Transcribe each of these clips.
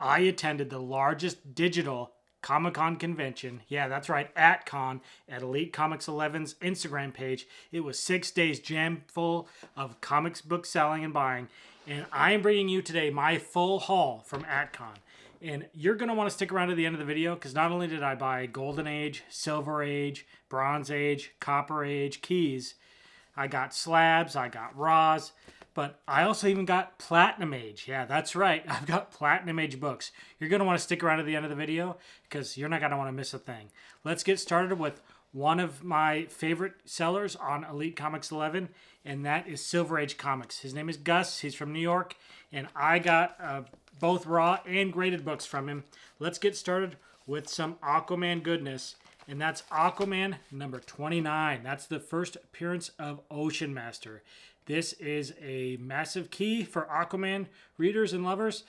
I attended the largest digital Comic-Con convention. Yeah, that's right, Atcon, at Elite Comics 11's Instagram page. It was 6 days jam full of comics book selling and buying. And I am bringing you today my full haul from Atcon. And you're going to want to stick around to the end of the video because not only did I buy Golden Age, Silver Age, Bronze Age, Copper Age keys, I got slabs, I got raws, but I also even got Platinum Age. Yeah, that's right. I've got Platinum Age books. You're going to want to stick around to the end of the video because you're not going to want to miss a thing. Let's get started with one of my favorite sellers on Elite Comics 11, and that is Silver Age Comics. His name is Gus. He's from New York, and I got both raw and graded books from him. Let's get started with some Aquaman goodness, and that's Aquaman number 29. That's the first appearance of Ocean Master. This is a massive key for Aquaman readers and lovers.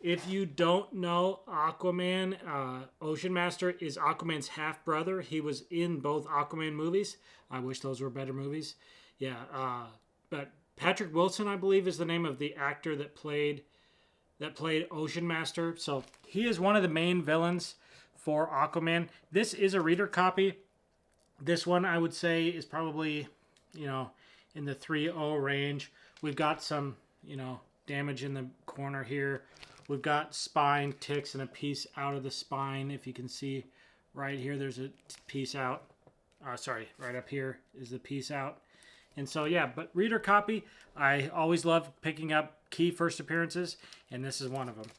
If you don't know Aquaman, Ocean Master is Aquaman's half-brother. He was in both Aquaman movies. I wish those were better movies. Yeah, but Patrick Wilson, I believe, is the name of the actor that played Ocean Master. So he is one of the main villains for Aquaman. This is a reader copy. This one, I would say, is probably, in the 3.0 range. We've got some, damage in the corner here. We've got spine ticks and a piece out of the spine. If you can see right here, there's a piece out. Right up here is the piece out. And so, yeah, but reader copy, I always love picking up key first appearances, and this is one of them.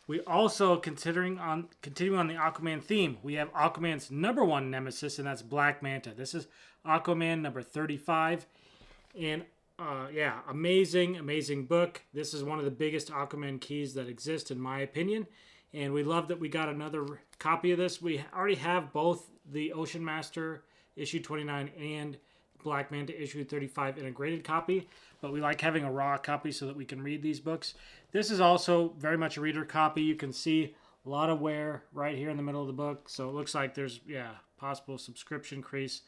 We also, continuing on the Aquaman theme, we have Aquaman's number one nemesis, and that's Black Manta. This is Aquaman number 35. And amazing book. This is one of the biggest Aquaman keys that exist, in my opinion. And we love that we got another copy of this. We already have both the Ocean Master issue 29 and Black Manta issue 35 in a graded copy, but we like having a raw copy so that we can read these books. This is also very much a reader copy. You can see a lot of wear right here in the middle of the book, so it looks like there's possible subscription crease,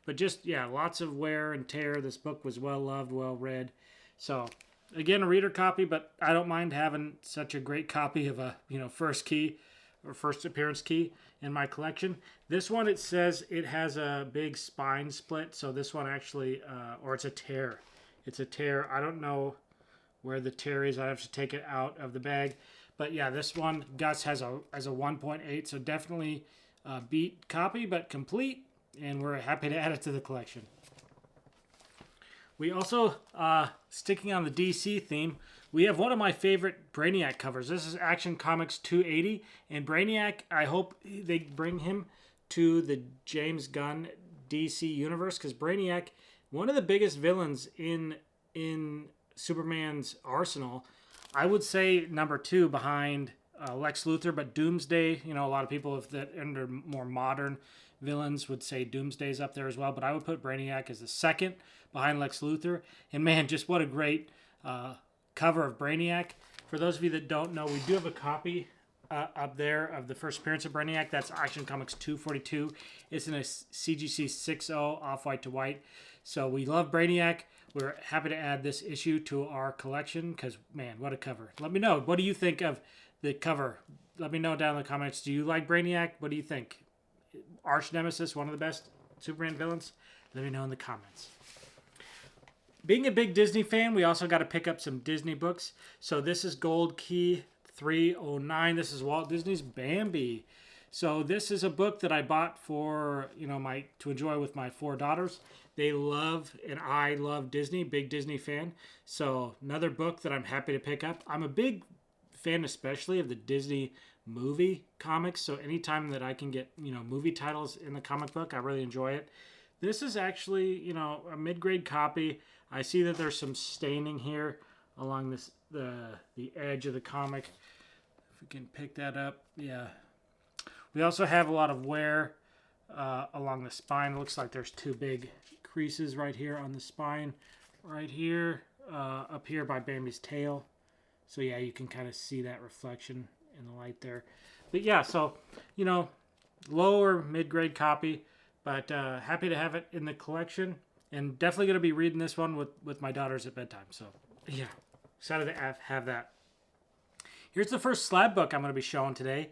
but just lots of wear and tear. This book was well loved, well read. So again, a reader copy, but I don't mind having such a great copy of a first key or first appearance key in my collection. This one, it says it has a big spine split, so this one actually, or it's a tear. It's a tear. I don't know where the tear is. I have to take it out of the bag. But yeah, this one, Gus has a 1.8, so definitely beat copy, but complete, and we're happy to add it to the collection. We also, sticking on the DC theme, we have one of my favorite Brainiac covers. This is Action Comics 280, and Brainiac, I hope they bring him to the James Gunn DC universe, because Brainiac, one of the biggest villains in Superman's arsenal. I would say number 2 behind Lex Luthor, but Doomsday, a lot of people that under more modern villains would say Doomsday's up there as well, but I would put Brainiac as the second behind Lex Luthor. And man, just what a great cover of Brainiac. For those of you that don't know, we do have a copy up there of the first appearance of Brainiac. That's Action Comics 242. It's in a CGC 6.0 off-white to white. So we love Brainiac. We're happy to add this issue to our collection because, man, what a cover. Let me know. What do you think of the cover? Let me know down in the comments. Do you like Brainiac? What do you think? Arch Nemesis, one of the best Superman villains? Let me know in the comments. Being a big Disney fan, we also got to pick up some Disney books. So this is Gold Key 309. This is Walt Disney's Bambi. So this is a book that I bought for, to enjoy with my 4 daughters. They love, and I love Disney, big Disney fan. So another book that I'm happy to pick up. I'm a big fan especially of the Disney movie comics. So anytime that I can get, movie titles in the comic book, I really enjoy it. This is actually, a mid-grade copy. I see that there's some staining here along the edge of the comic. If we can pick that up, yeah. We also have a lot of wear along the spine. It looks like there's 2 big creases right here on the spine, right here, up here by Bambi's tail. So yeah, you can kind of see that reflection in the light there. But yeah, so, lower mid-grade copy, but happy to have it in the collection. And definitely going to be reading this one with my daughters at bedtime. So yeah, excited to have that. Here's the first slab book I'm going to be showing today.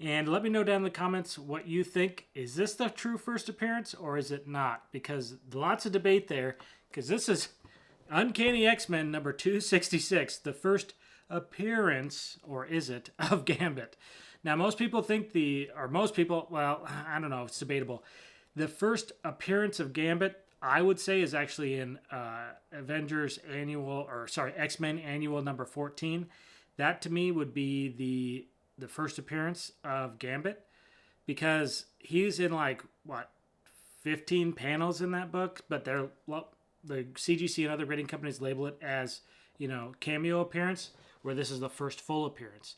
And let me know down in the comments what you think. Is this the true first appearance or is it not? Because lots of debate there. Because this is Uncanny X-Men number 266, the first appearance, or is it, of Gambit. Now, most people think well, I don't know, it's debatable. The first appearance of Gambit, I would say, is actually in X-Men Annual number 14. That, to me, would be the first appearance of Gambit, because he's in, 15 panels in that book, but the CGC and other grading companies label it as, cameo appearance, where this is the first full appearance.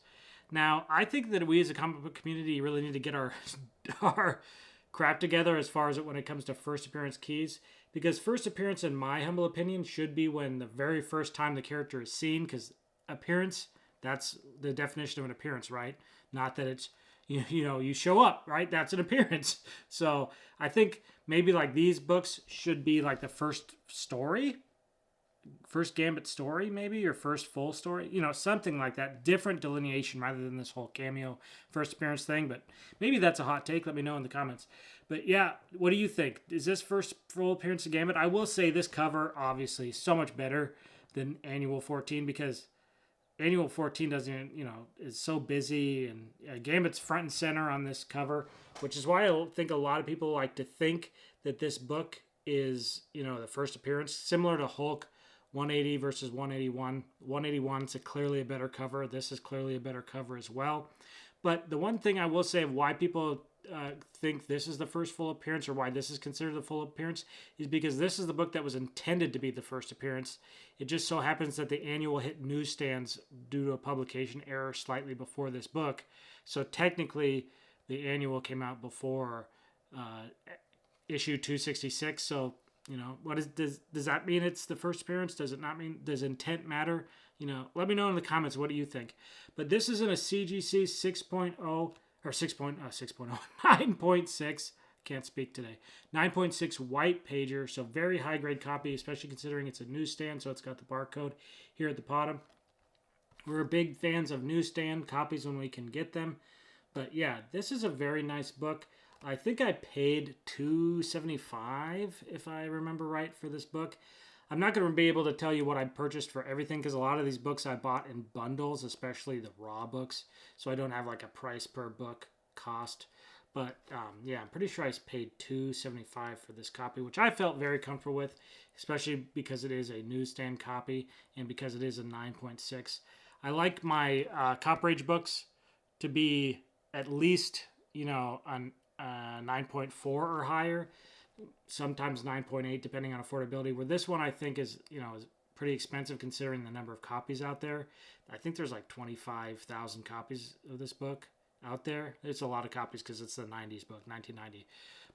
Now, I think that we as a comic book community really need to get our crap together as far as when it comes to first appearance keys, because first appearance, in my humble opinion, should be when the very first time the character is seen, because appearance, that's the definition of an appearance, right? Not that it's, you show up, right? That's an appearance. So I think maybe these books should be the first story, first Gambit story maybe, or first full story, something like that. Different delineation rather than this whole cameo first appearance thing. But maybe that's a hot take. Let me know in the comments. But yeah, what do you think? Is this first full appearance of Gambit? I will say this cover, obviously, so much better than Annual 14, because Annual 14 doesn't, is so busy, and Gambit's front and center on this cover, which is why I think a lot of people like to think that this book is, the first appearance, similar to Hulk 180 versus 181. 181 is clearly a better cover. This is clearly a better cover as well. But the one thing I will say of why people think this is the first full appearance, or why this is considered the full appearance, is because this is the book that was intended to be the first appearance. It just so happens that the Annual hit newsstands due to a publication error slightly before this book. So technically, the Annual came out before issue 266. So, does that mean it's the first appearance? Does it not mean? Does intent matter? Let me know in the comments. What do you think? But this is in a CGC 6.0 or 9.6. Can't speak today. 9.6 white pager, so very high grade copy, especially considering it's a newsstand, so it's got the barcode here at the bottom. We're big fans of newsstand copies when we can get them. But yeah, this is a very nice book. I think I paid $2.75, if I remember right, for this book. I'm not going to be able to tell you what I purchased for everything, because a lot of these books I bought in bundles, especially the raw books, so I don't have a price per book cost. But yeah, I'm pretty sure I paid $2.75 for this copy, which I felt very comfortable with, especially because it is a newsstand copy and because it is a 9.6. I like my Cop Rage books to be at least, a 9.4 or higher, sometimes 9.8, depending on affordability, where this one I think is, is pretty expensive considering the number of copies out there. I think there's 25,000 copies of this book out there. It's a lot of copies because it's the 90s book, 1990.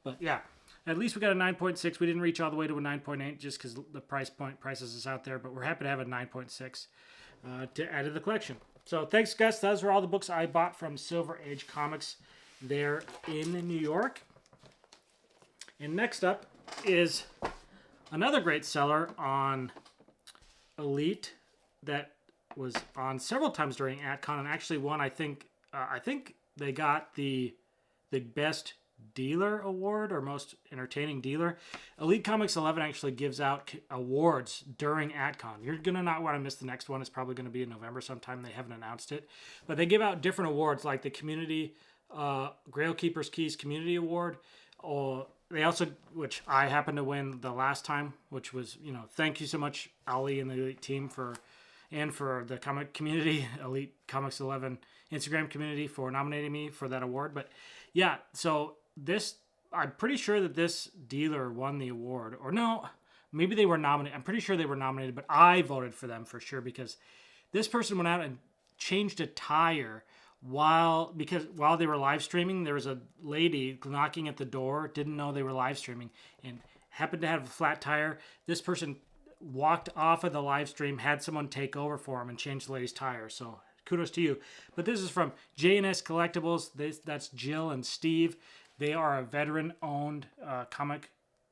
But yeah, at least we got a 9.6. We didn't reach all the way to a 9.8 just because the prices is out there, but we're happy to have a 9.6 to add to the collection. So thanks, guys. Those are all the books I bought from Silver Age Comics there in New York. And next up is another great seller on Elite that was on several times during Atcon, and actually won, I think they got the best dealer award, or most entertaining dealer. Elite Comics 11 actually gives out awards during Atcon. You're going to not want to miss the next one. It's probably going to be in November sometime. They haven't announced it. But they give out different awards, like the Community Grail Keeper's Keys Community Award. They also, which I happened to win the last time, which was, thank you so much, Ali and the Elite team and for the comic community, Elite Comics 11 Instagram community, for nominating me for that award. But yeah, so I'm pretty sure that this dealer won the award, or no, maybe they were nominated. I'm pretty sure they were nominated, but I voted for them for sure, because this person went out and changed a tire while they were live streaming. There was a lady knocking at the door, didn't know they were live streaming, and happened to have a flat tire. This person walked off of the live stream, had someone take over for him and change the lady's tire. So kudos to you. But this is from J&S Collectibles. That's Jill and Steve. They are a veteran-owned comic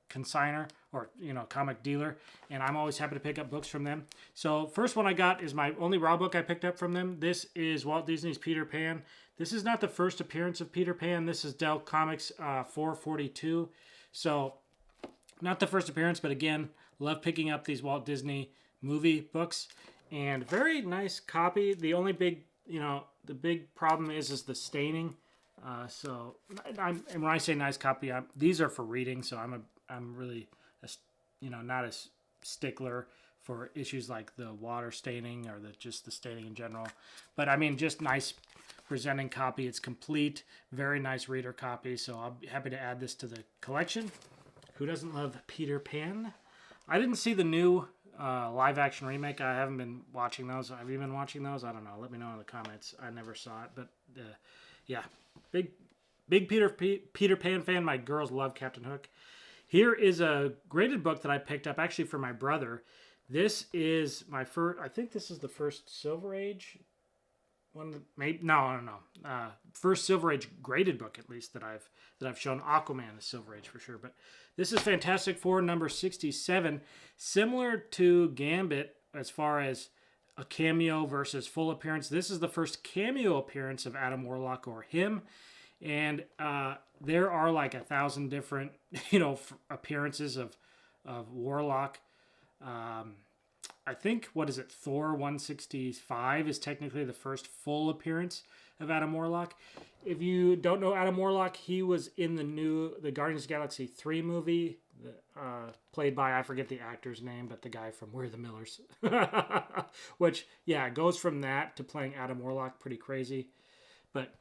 consigner or comic dealer, and I'm always happy to pick up books from them. So first one I got is my only raw book I picked up from them. This is Walt Disney's Peter Pan. This is not the first appearance of Peter Pan. This is Dell Comics 442. So not the first appearance, but again, love picking up these Walt Disney movie books, and very nice copy. The only big the big problem is the staining. So and when I say nice copy, these are for reading, so I'm really not a stickler for issues like the water staining or just the staining in general. But I mean, just nice presenting copy. It's complete, very nice reader copy. So I'll be happy to add this to the collection. Who doesn't love Peter Pan? I didn't see the new live action remake. I haven't been watching those. Have you been watching those? I don't know. Let me know in the comments. I never saw it, but yeah, big Peter Pan fan. My girls love Captain Hook. Here is a graded book that I picked up actually for my brother. This is my first. I think this is the first Silver Age one. Maybe no. First Silver Age graded book, at least that I've shown. Aquaman is Silver Age for sure, but this is Fantastic Four number 67, similar to Gambit as far as a cameo versus full appearance. This is the first cameo appearance of Adam Warlock or him, and there are like 1,000 different appearances of Warlock. I think, what is it, Thor 165 is technically the first full appearance of Adam Warlock. If you don't know Adam Warlock, he was in the Guardians of the Galaxy 3 movie, played by, I forget the actor's name, but the guy from We're the Millers. Which, yeah, goes from that to playing Adam Warlock, pretty crazy. But,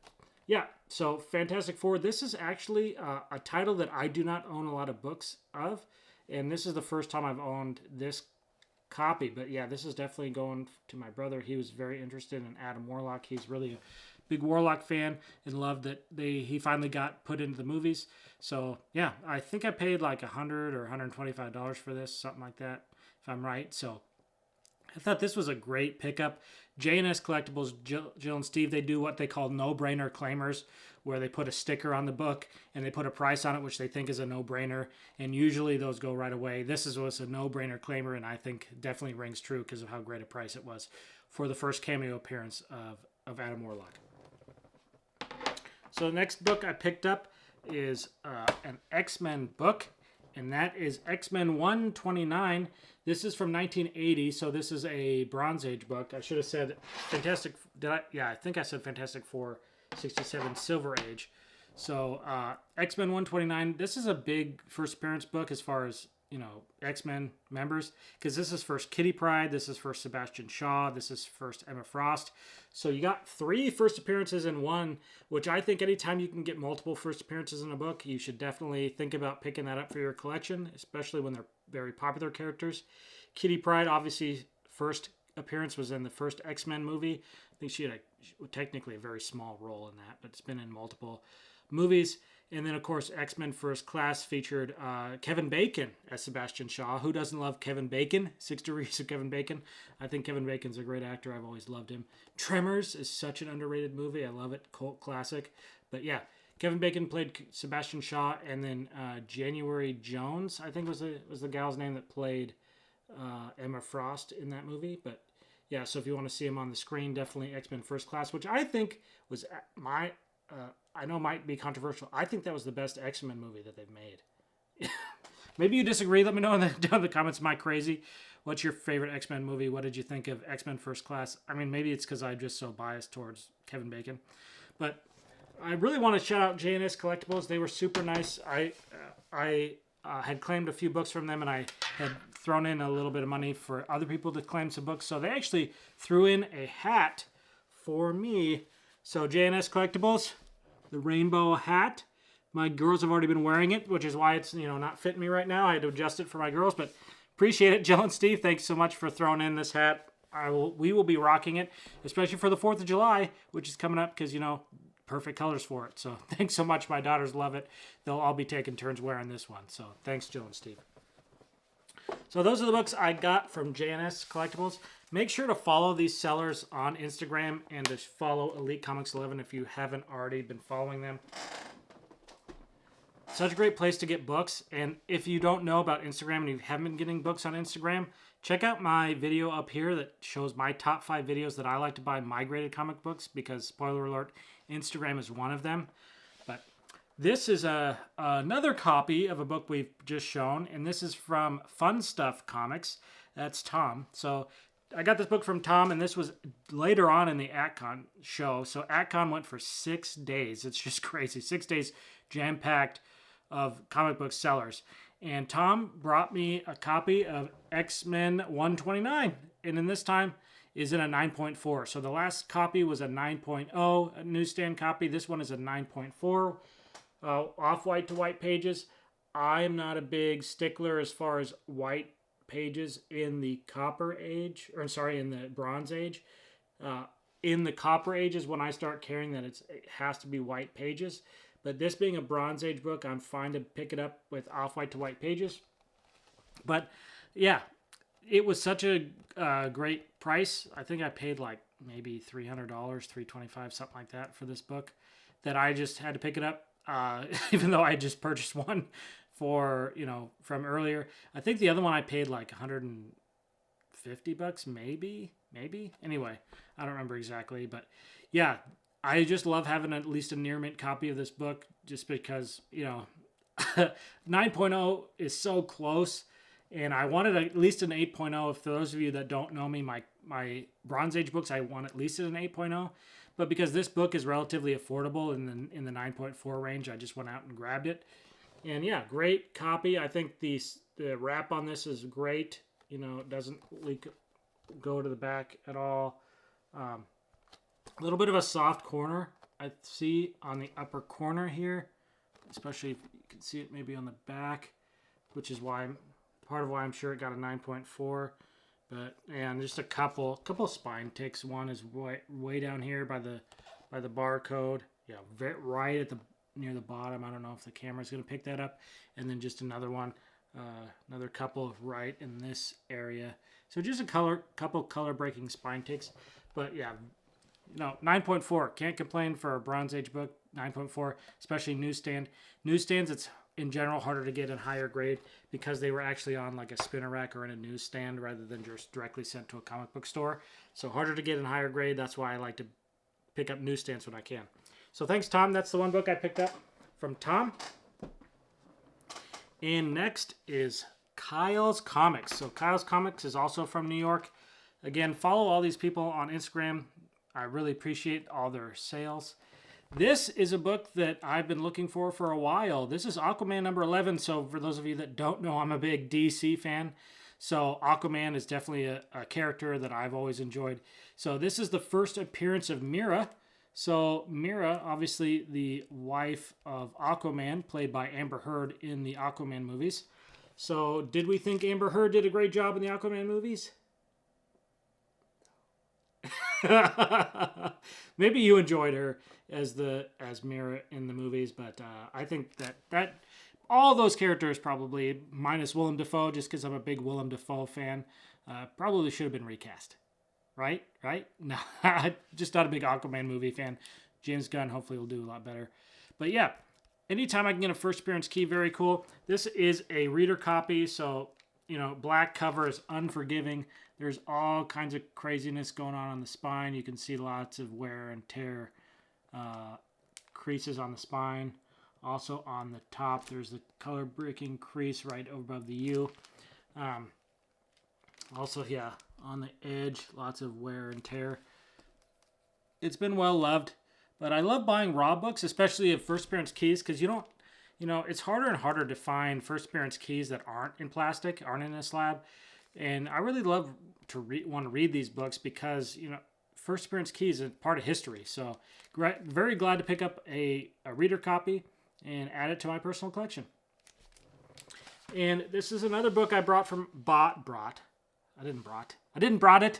yeah, so Fantastic Four. This is actually a title that I do not own a lot of books of, and this is the first time I've owned this copy. But yeah, this is definitely going to my brother. He was very interested in Adam Warlock. He's really a big Warlock fan and loved that he finally got put into the movies. So yeah, I think I paid like $100 or $125 for this, something like that, if I'm right. So I thought this was a great pickup. J&S Collectibles, Jill and Steve, they do what they call no-brainer claimers, where they put a sticker on the book and they put a price on it, which they think is a no-brainer, and usually those go right away. This was a no-brainer claimer, and I think definitely rings true because of how great a price it was for the first cameo appearance of Adam Warlock. So the next book I picked up is an X-Men book, and that is X-Men 129. This is from 1980, so this is a Bronze Age book. I should have said Fantastic. I think I said Fantastic Four 67 Silver Age. So X-Men 129. This is a big first appearance book as far as X-Men members, because this is first Kitty Pryde, this is first Sebastian Shaw, this is first Emma Frost. So you got 3 first appearances in one, which I think anytime you can get multiple first appearances in a book, you should definitely think about picking that up for your collection, especially when they're very popular characters. Kitty Pryde, obviously, first appearance was in the first X-Men movie. I think she had technically a very small role in that, but it's been in multiple movies. And then, of course, X-Men First Class featured Kevin Bacon as Sebastian Shaw. Who doesn't love Kevin Bacon? 6 Degrees of Kevin Bacon. I think Kevin Bacon's a great actor. I've always loved him. Tremors is such an underrated movie. I love it. Cult classic. But yeah, Kevin Bacon played Sebastian Shaw. And then January Jones, I think was the gal's name that played Emma Frost in that movie. But yeah, so if you want to see him on the screen, definitely X-Men First Class, which I think was I know might be controversial. I think that was the best X-Men movie that they've made. Maybe you disagree. Let me know down in the comments. Am I crazy? What's your favorite X-Men movie? What did you think of X-Men First Class? I mean, maybe it's because I'm just so biased towards Kevin Bacon. But I really want to shout out J&S Collectibles. They were super nice. I had claimed a few books from them, and I had thrown in a little bit of money for other people to claim some books. So they actually threw in a hat for me. So J&S Collectibles, the rainbow hat. My girls have already been wearing it, which is why it's not fitting me right now. I had to adjust it for my girls, but appreciate it, Jill and Steve. Thanks so much for throwing in this hat. We will be rocking it, especially for the 4th of July, which is coming up because perfect colors for it. So thanks so much. My daughters love it. They'll all be taking turns wearing this one. So thanks, Jill and Steve. So those are the books I got from J&S Collectibles. Make sure to follow these sellers on Instagram and to follow Elite Comics 11 if you haven't already been following them. such a great place to get books. And if you don't know about Instagram and you haven't been getting books on Instagram, check out my video up here that shows my top 5 videos that I like to buy migrated comic books, because, spoiler alert, Instagram is one of them. But this is another copy of a book we've just shown, and this is from Fun Stuff Comics. That's Tom. So I got this book from Tom, and this was later on in the Atcon show. So Atcon went for 6 days. It's just crazy. 6 days jam-packed of comic book sellers. And Tom brought me a copy of X-Men 129. And in this time is in a 9.4. So the last copy was a 9.0, a newsstand copy. This one is a 9.4, off-white to white pages. I'm not a big stickler as far as white pages in the Copper Age, or sorry, in the Bronze Age. In the Copper Age is when I start caring that it has to be white pages. But this being a Bronze Age book, I'm fine to pick it up with off-white to white pages. But yeah, it was such a great price. I think I paid like maybe $300, $325, something like that for this book, that I just had to pick it up, even though I just purchased one for, from earlier. I think the other one I paid like $150, maybe. Anyway, I don't remember exactly, but yeah, I just love having at least a near mint copy of this book, just because, 9.0 is so close, and I wanted at least an 8.0. For those of you that don't know me, my Bronze Age books, I want at least an 8.0. But because this book is relatively affordable in the 9.4 range, I just went out and grabbed it. And yeah, great copy. I think the wrap on this is great. It doesn't go to the back at all. A little bit of a soft corner I see on the upper corner here, especially if you can see it maybe on the back, which is part of why I'm sure it got a 9.4. But and just a couple spine ticks. One is way down here by the barcode. Yeah, right at near the bottom. I don't know if the camera's going to pick that up. And then just another one, another couple right in this area. So just a couple color breaking spine ticks. But yeah, 9.4. Can't complain for a Bronze Age book. 9.4, especially newsstand. Newsstands, it's in general harder to get in higher grade because they were actually on like a spinner rack or in a newsstand rather than just directly sent to a comic book store. So harder to get in higher grade. That's why I like to pick up newsstands when I can. So thanks, Tom. That's the one book I picked up from Tom. And next is Kyle's Comics. So Kyle's Comics is also from New York. Again, follow all these people on Instagram. I really appreciate all their sales. This is a book that I've been looking for a while. This is Aquaman number 11. So for those of you that don't know, I'm a big DC fan. So Aquaman is definitely a character that I've always enjoyed. So this is the first appearance of Mera. So Mera, obviously the wife of Aquaman, played by Amber Heard in the Aquaman movies. So did we think Amber Heard did a great job in the Aquaman movies? Maybe you enjoyed her as Mera in the movies, but I think that all those characters, probably minus Willem Dafoe, just because I'm a big Willem Dafoe fan, probably should have been recast. Right? No, I'm just not a big Aquaman movie fan. James Gunn hopefully will do a lot better. But yeah, anytime I can get a first appearance key, very cool. This is a reader copy, so black cover is unforgiving. There's all kinds of craziness going on the spine. You can see lots of wear and tear, creases on the spine. Also on the top, there's the color breaking crease right above the U. Also, yeah, on the edge, lots of wear and tear. It's been well loved, but I love buying raw books, especially of first appearance keys, because it's harder and harder to find first appearance keys that aren't in plastic, aren't in a slab. And I really love to want to read these books because, first appearance keys is part of history. So very glad to pick up a reader copy and add it to my personal collection. And this is another book I bought. I bought it.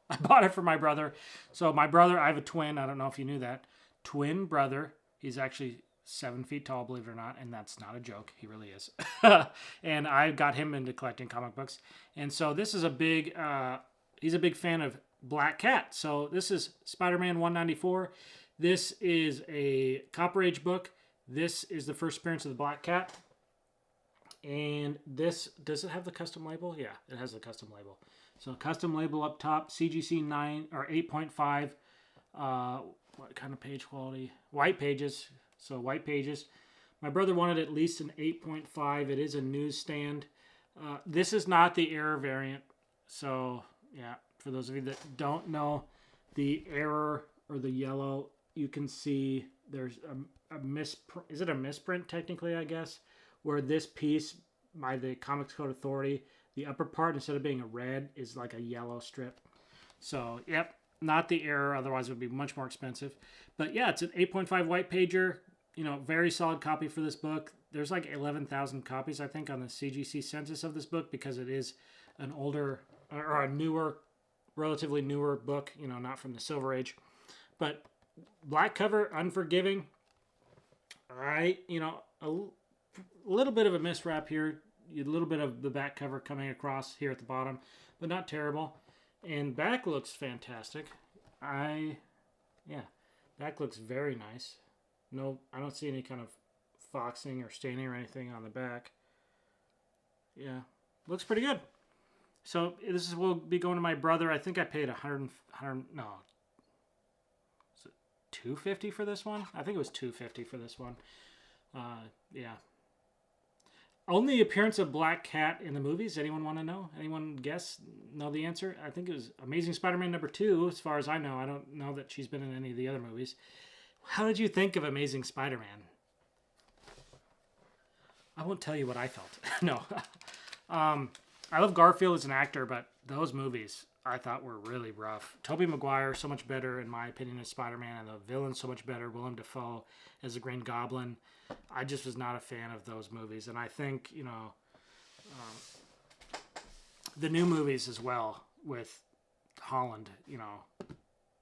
I bought it for my brother. So my brother, I have a twin. I don't know if you knew that. Twin brother. He's actually 7 feet tall, believe it or not, and that's not a joke. He really is. And I got him into collecting comic books. And so this is he's a big fan of Black Cat. So this is Spider-Man 194. This is a Copper Age book. This is the first appearance of the Black Cat. And this, does it have the custom label? Yeah, it has the custom label. So custom label up top, CGC 9 or 8.5. What kind of page quality? White pages. So white pages. My brother wanted at least an 8.5. It is a newsstand. This is not the error variant. So yeah, for those of you that don't know, the error or the yellow, you can see there's a misprint. Is it a misprint technically, I guess? Where this piece by the Comics Code Authority, the upper part, instead of being a red, is like a yellow strip. So, yep, not the error. Otherwise, it would be much more expensive. But yeah, it's an 8.5 white pager. You know, very solid copy for this book. There's like 11,000 copies, I think, on the CGC census of this book because it is an older or a newer, relatively newer book. You know, not from the Silver Age. But black cover, unforgiving. All right, you know, a little bit of a miswrap here. A little bit of the back cover coming across here at the bottom, but not terrible. And back looks fantastic. Back looks very nice. No, I don't see any kind of foxing or staining or anything on the back. Yeah, looks pretty good. So this will be going to my brother. I think I paid $250 for this one. I think it was $250 for this one. Yeah. Only appearance of Black Cat in the movies. Anyone want to know? Anyone guess? Know the answer? I think it was Amazing Spider-Man #2, as far as I know. I don't know that she's been in any of the other movies. How did you think of Amazing Spider-Man? I won't tell you what I felt. No. I love Garfield as an actor, but those movies I thought were really rough. Tobey Maguire, so much better, in my opinion, as Spider-Man, and the villain so much better. Willem Dafoe as the Green Goblin. I just was not a fan of those movies. And I think, you know, the new movies as well with Holland, you know,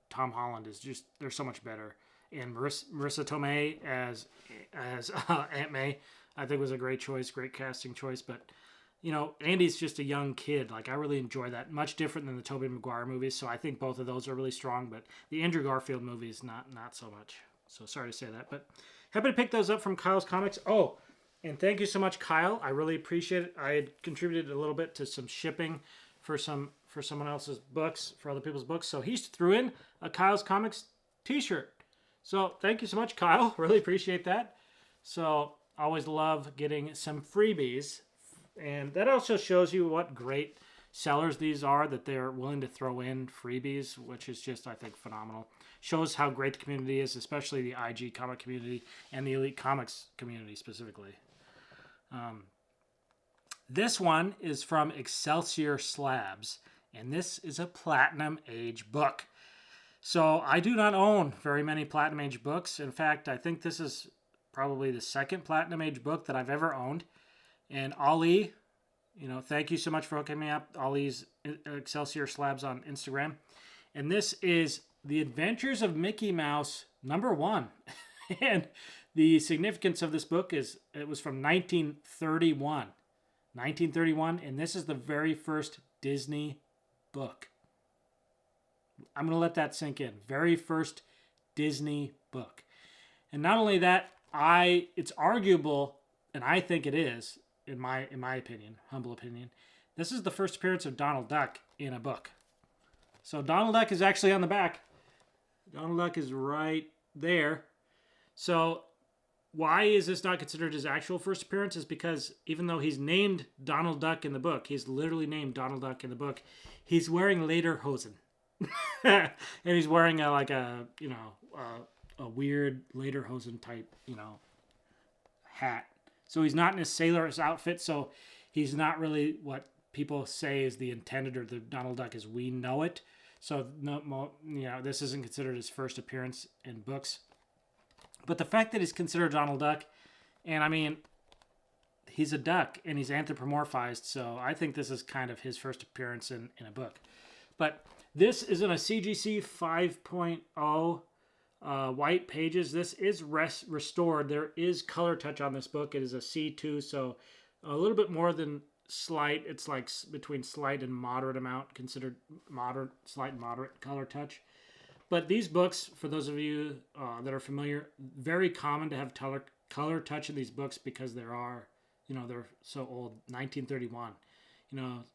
Tom Holland is just, they're so much better. And Marissa Tomei as Aunt May, I think was a great choice, great casting choice. But, you know, Andy's just a young kid. Like, I really enjoy that. Much different than the Tobey Maguire movies. So I think both of those are really strong. But the Andrew Garfield movies, not so much. So sorry to say that. But happy to pick those up from Kyle's Comics. Oh, and thank you so much, Kyle. I really appreciate it. I had contributed a little bit to some shipping for someone else's books, for other people's books. So he threw in a Kyle's Comics t-shirt. So thank you so much, Kyle. Really appreciate that. So always love getting some freebies. And that also shows you what great sellers these are, that they're willing to throw in freebies, which is just, I think, phenomenal. Shows how great the community is, especially the IG comic community and the Elite Comics community specifically. This one is from Excelsior Slabs, and this is a Platinum Age book. So I do not own very many Platinum Age books. In fact, I think this is probably the second Platinum Age book that I've ever owned. And Ali, you know, thank you so much for hooking me up. Ali's Excelsior Slabs on Instagram. And this is The Adventures of Mickey Mouse #1. And the significance of this book is it was from 1931. 1931, and this is the very first Disney book. I'm going to let that sink in. Very first Disney book. And not only that, it's arguable, and I think it is, in my opinion, humble opinion, this is the first appearance of Donald Duck in a book. So Donald Duck is actually on the back. Donald Duck is right there. So why is this not considered his actual first appearance? Is because even though he's named Donald Duck in the book, he's literally named Donald Duck in the book, he's wearing lederhosen. And he's wearing a weird lederhosen type, hat. So he's not in his sailor's outfit, so he's not really what people say is the intended or the Donald Duck as we know it. So this isn't considered his first appearance in books. But the fact that he's considered Donald Duck, and I mean, he's a duck and he's anthropomorphized, so I think this is kind of his first appearance in a book. But this is in a CGC 5.0 white pages. This is restored. There is color touch on this book. It is a C2, so a little bit more than slight. It's like between slight and moderate amount, considered slight and moderate color touch. But these books, for those of you that are familiar, very common to have color touch in these books because they're so old. 1931.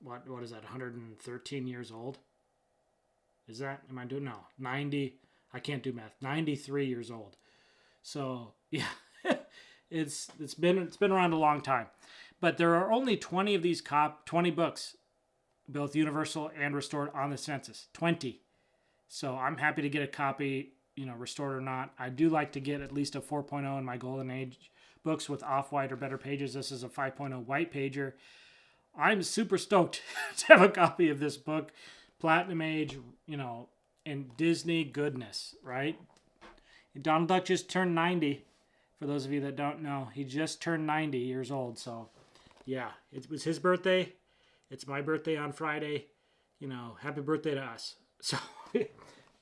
What is that? 113 years old. Is that? Am I doing? No, 90. I can't do math. 93 years old. So yeah, it's been around a long time. But there are only 20 of these 20 books, both universal and restored, on the census. 20. So I'm happy to get a copy, restored or not. I do like to get at least a 4.0 in my Golden Age books with off-white or better pages. This is a 5.0 white pager. I'm super stoked to have a copy of this book. Platinum Age, and Disney goodness, right? Donald Duck just turned 90. For those of you that don't know, he just turned 90 years old. So, yeah, it was his birthday. It's my birthday on Friday. Happy birthday to us. So,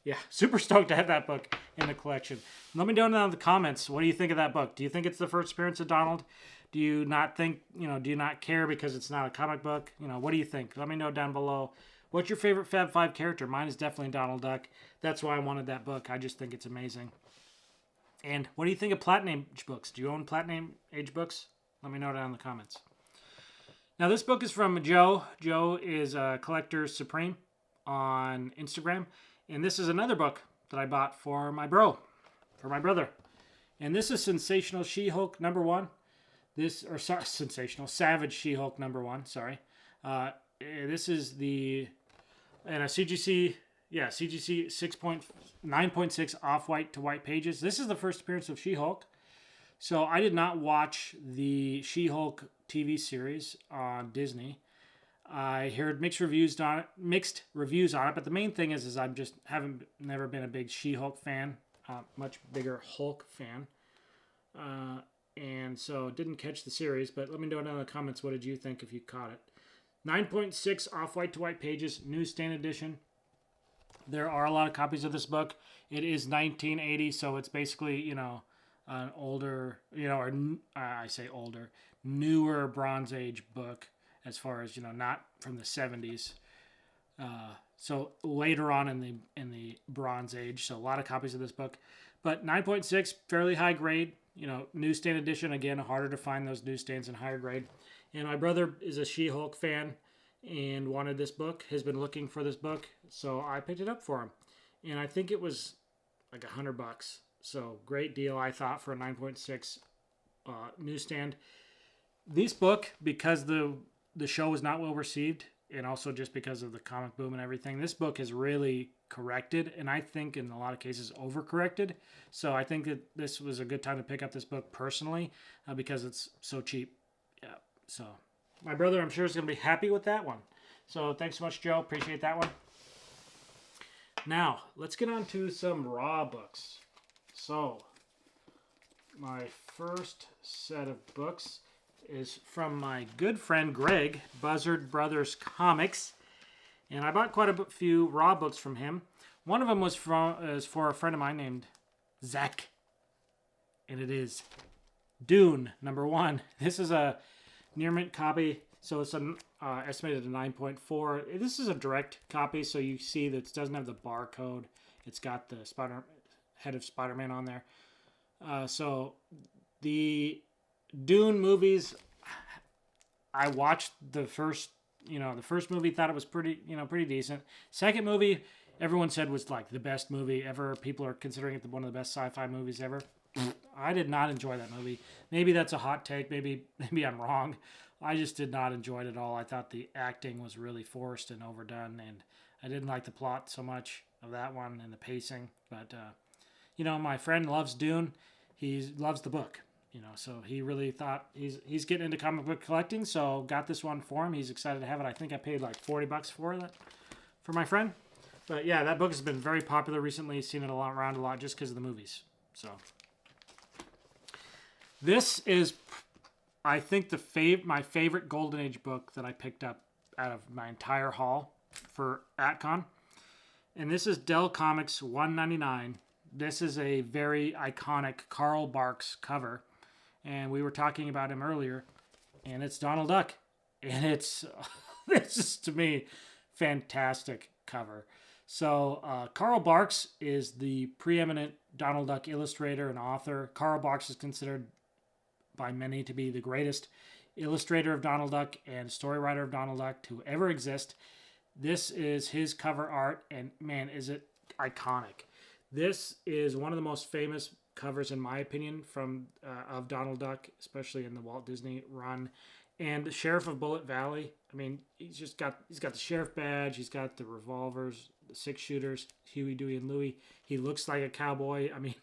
yeah, super stoked to have that book in the collection. Let me know down in the comments, what do you think of that book? Do you think it's the first appearance of Donald? Do you not think, do you not care because it's not a comic book? What do you think? Let me know down below. What's your favorite Fab 5 character? Mine is definitely Donald Duck. That's why I wanted that book. I just think it's amazing. And what do you think of Platinum Age books? Do you own Platinum Age books? Let me know down in the comments. Now, this book is from Joe. Joe is a Collector Supreme on Instagram. And this is another book that I bought for my brother. And this is Sensational She-Hulk #1. Sensational Savage She-Hulk #1, sorry. This is a CGC 9.6 off-white to white pages. This is the first appearance of She-Hulk. So I did not watch the She-Hulk TV series on Disney. I heard mixed reviews on it, but the main thing is I just never been a big She-Hulk fan, much bigger Hulk fan, and so didn't catch the series. But let me know down in the comments, what did you think if you caught it? 9.6 off-white to white pages, newsstand edition. There are a lot of copies of this book. It is 1980, so it's basically an older, I say older, newer Bronze Age book. As far as, not from the 70s. So later on in the Bronze Age. So a lot of copies of this book. But 9.6, fairly high grade. Newsstand edition. Again, harder to find those newsstands in higher grade. And my brother is a She-Hulk fan and wanted this book. Has been looking for this book. So I picked it up for him. And I think it was like $100. So great deal, I thought, for a 9.6 newsstand. This book, because the show was not well received, and also just because of the comic boom and everything, this book has really corrected, and I think in a lot of cases overcorrected. So I think that this was a good time to pick up this book personally because it's so cheap. Yeah. So my brother, I'm sure, is going to be happy with that one. So thanks so much, Joe. Appreciate that one. Now, let's get on to some Raw books. So my first set of books is from my good friend Greg, Buzzard Brothers Comics, and I bought quite a few Raw books from him. One of them is for a friend of mine named Zach, and it is Dune #1. This is a near mint copy, so it's estimated at 9.4. This is a direct copy, so you see that it doesn't have the barcode. It's got the head of Spider-Man on there. So the Dune movies, I watched the first movie, thought it was pretty decent. Second movie, everyone said was like the best movie ever. People are considering it one of the best sci-fi movies ever. I did not enjoy that movie. Maybe that's a hot take. Maybe I'm wrong. I just did not enjoy it at all. I thought the acting was really forced and overdone, and I didn't like the plot so much of that one and the pacing. But my friend loves Dune. He loves the book. So he really thought he's getting into comic book collecting, so got this one for him. He's excited to have it. I think I paid like $40 for my friend. But yeah, that book has been very popular recently. Seen it around a lot just because of the movies. So this is, I think, my favorite Golden Age book that I picked up out of my entire haul for Atcon. And this is Dell Comics 199. This is a very iconic Carl Barks cover. And we were talking about him earlier, and it's Donald Duck. And it's is, to me, fantastic cover. So Carl Barks is the preeminent Donald Duck illustrator and author. Carl Barks is considered by many to be the greatest illustrator of Donald Duck and story writer of Donald Duck to ever exist. This is his cover art, and man, is it iconic. This is one of the most famous covers, in my opinion, from of Donald Duck, especially in the Walt Disney run. And the Sheriff of Bullet Valley, I mean, he's got the sheriff badge, he's got the revolvers, the 6-shooters, Huey, Dewey, and Louie. He looks like a cowboy. I mean,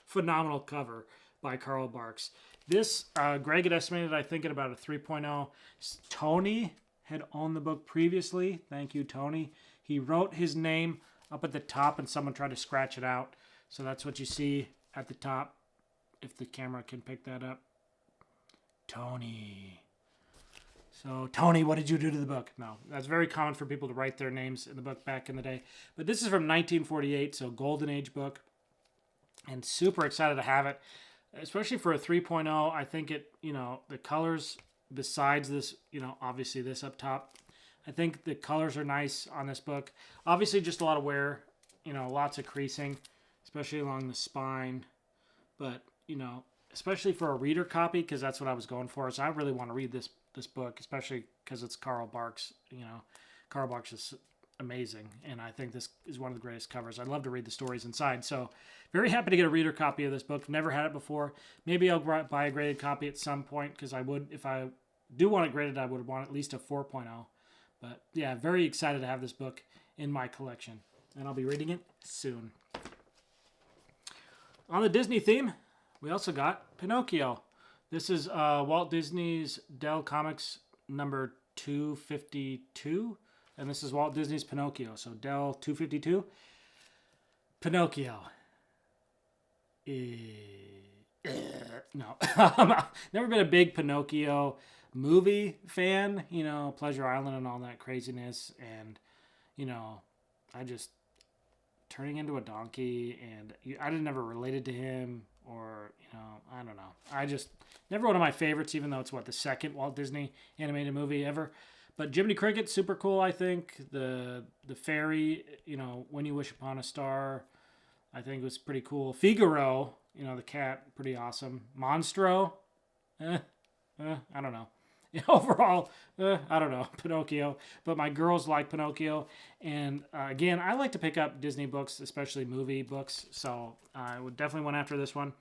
phenomenal cover by Carl Barks. This, Greg had estimated, I think, at about a 3.0. Tony had owned the book previously. Thank you, Tony. He wrote his name up at the top, and someone tried to scratch it out. So that's what you see at the top, if the camera can pick that up. Tony. So, Tony, what did you do to the book? No, that's very common for people to write their names in the book back in the day. But this is from 1948, so Golden Age book. And super excited to have it, especially for a 3.0. I think it, the colors, besides this, obviously this up top, I think the colors are nice on this book. Obviously, just a lot of wear, lots of creasing, especially along the spine. But, especially for a reader copy, because that's what I was going for. So I really want to read this book, especially because it's Carl Barks. Carl Barks is amazing, and I think this is one of the greatest covers. I'd love to read the stories inside. So very happy to get a reader copy of this book. Never had it before. Maybe I'll buy a graded copy at some point, because I would, if I do want it graded, I would want at least a 4.0. But yeah, very excited to have this book in my collection, and I'll be reading it soon. On the Disney theme, we also got Pinocchio. This is Walt Disney's Dell Comics number 252, and this is Walt Disney's Pinocchio. So Dell 252. Pinocchio. No. Never been a big Pinocchio movie fan, Pleasure Island and all that craziness, and, I just turning into a donkey, and I didn't never related to him, or, I don't know. I just, never one of my favorites, even though it's, the second Walt Disney animated movie ever. But Jiminy Cricket, super cool, I think. The fairy, When You Wish Upon a Star, I think was pretty cool. Figaro, the cat, pretty awesome. Monstro, I don't know. Overall, I don't know, Pinocchio. But my girls like Pinocchio. And again, I like to pick up Disney books, especially movie books. So I would definitely went after this one.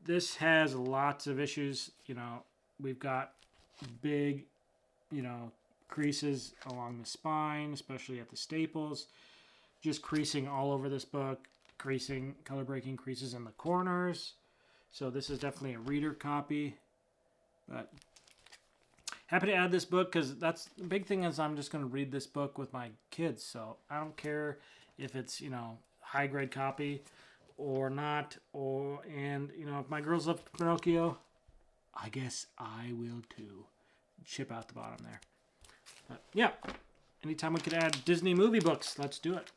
This has lots of issues. We've got big, creases along the spine, especially at the staples. Just creasing all over this book. Creasing, color breaking creases in the corners. So this is definitely a reader copy. But happy to add this book, because that's the big thing is I'm just going to read this book with my kids. So I don't care if it's, high grade copy or not. If my girls love Pinocchio, I guess I will too. Chip out the bottom there. But yeah, anytime we could add Disney movie books, let's do it.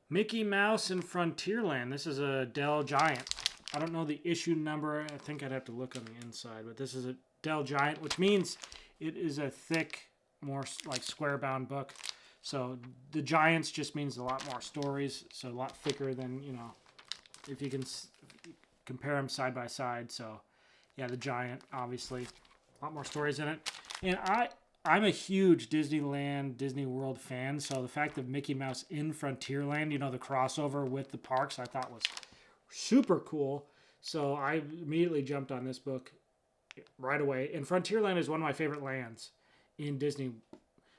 Mickey Mouse and Frontierland. This is a Dell Giant. I don't know the issue number. I think I'd have to look on the inside, but this is a Dell Giant, which means it is a thick, more like square-bound book. So the Giants just means a lot more stories, so a lot thicker than, if you can compare them side by side. So yeah, the Giant, obviously, a lot more stories in it. And I'm a huge Disneyland, Disney World fan, so the fact that Mickey Mouse in Frontierland, the crossover with the parks, I thought was super cool. So I immediately jumped on this book right away. And Frontierland is one of my favorite lands in Disney.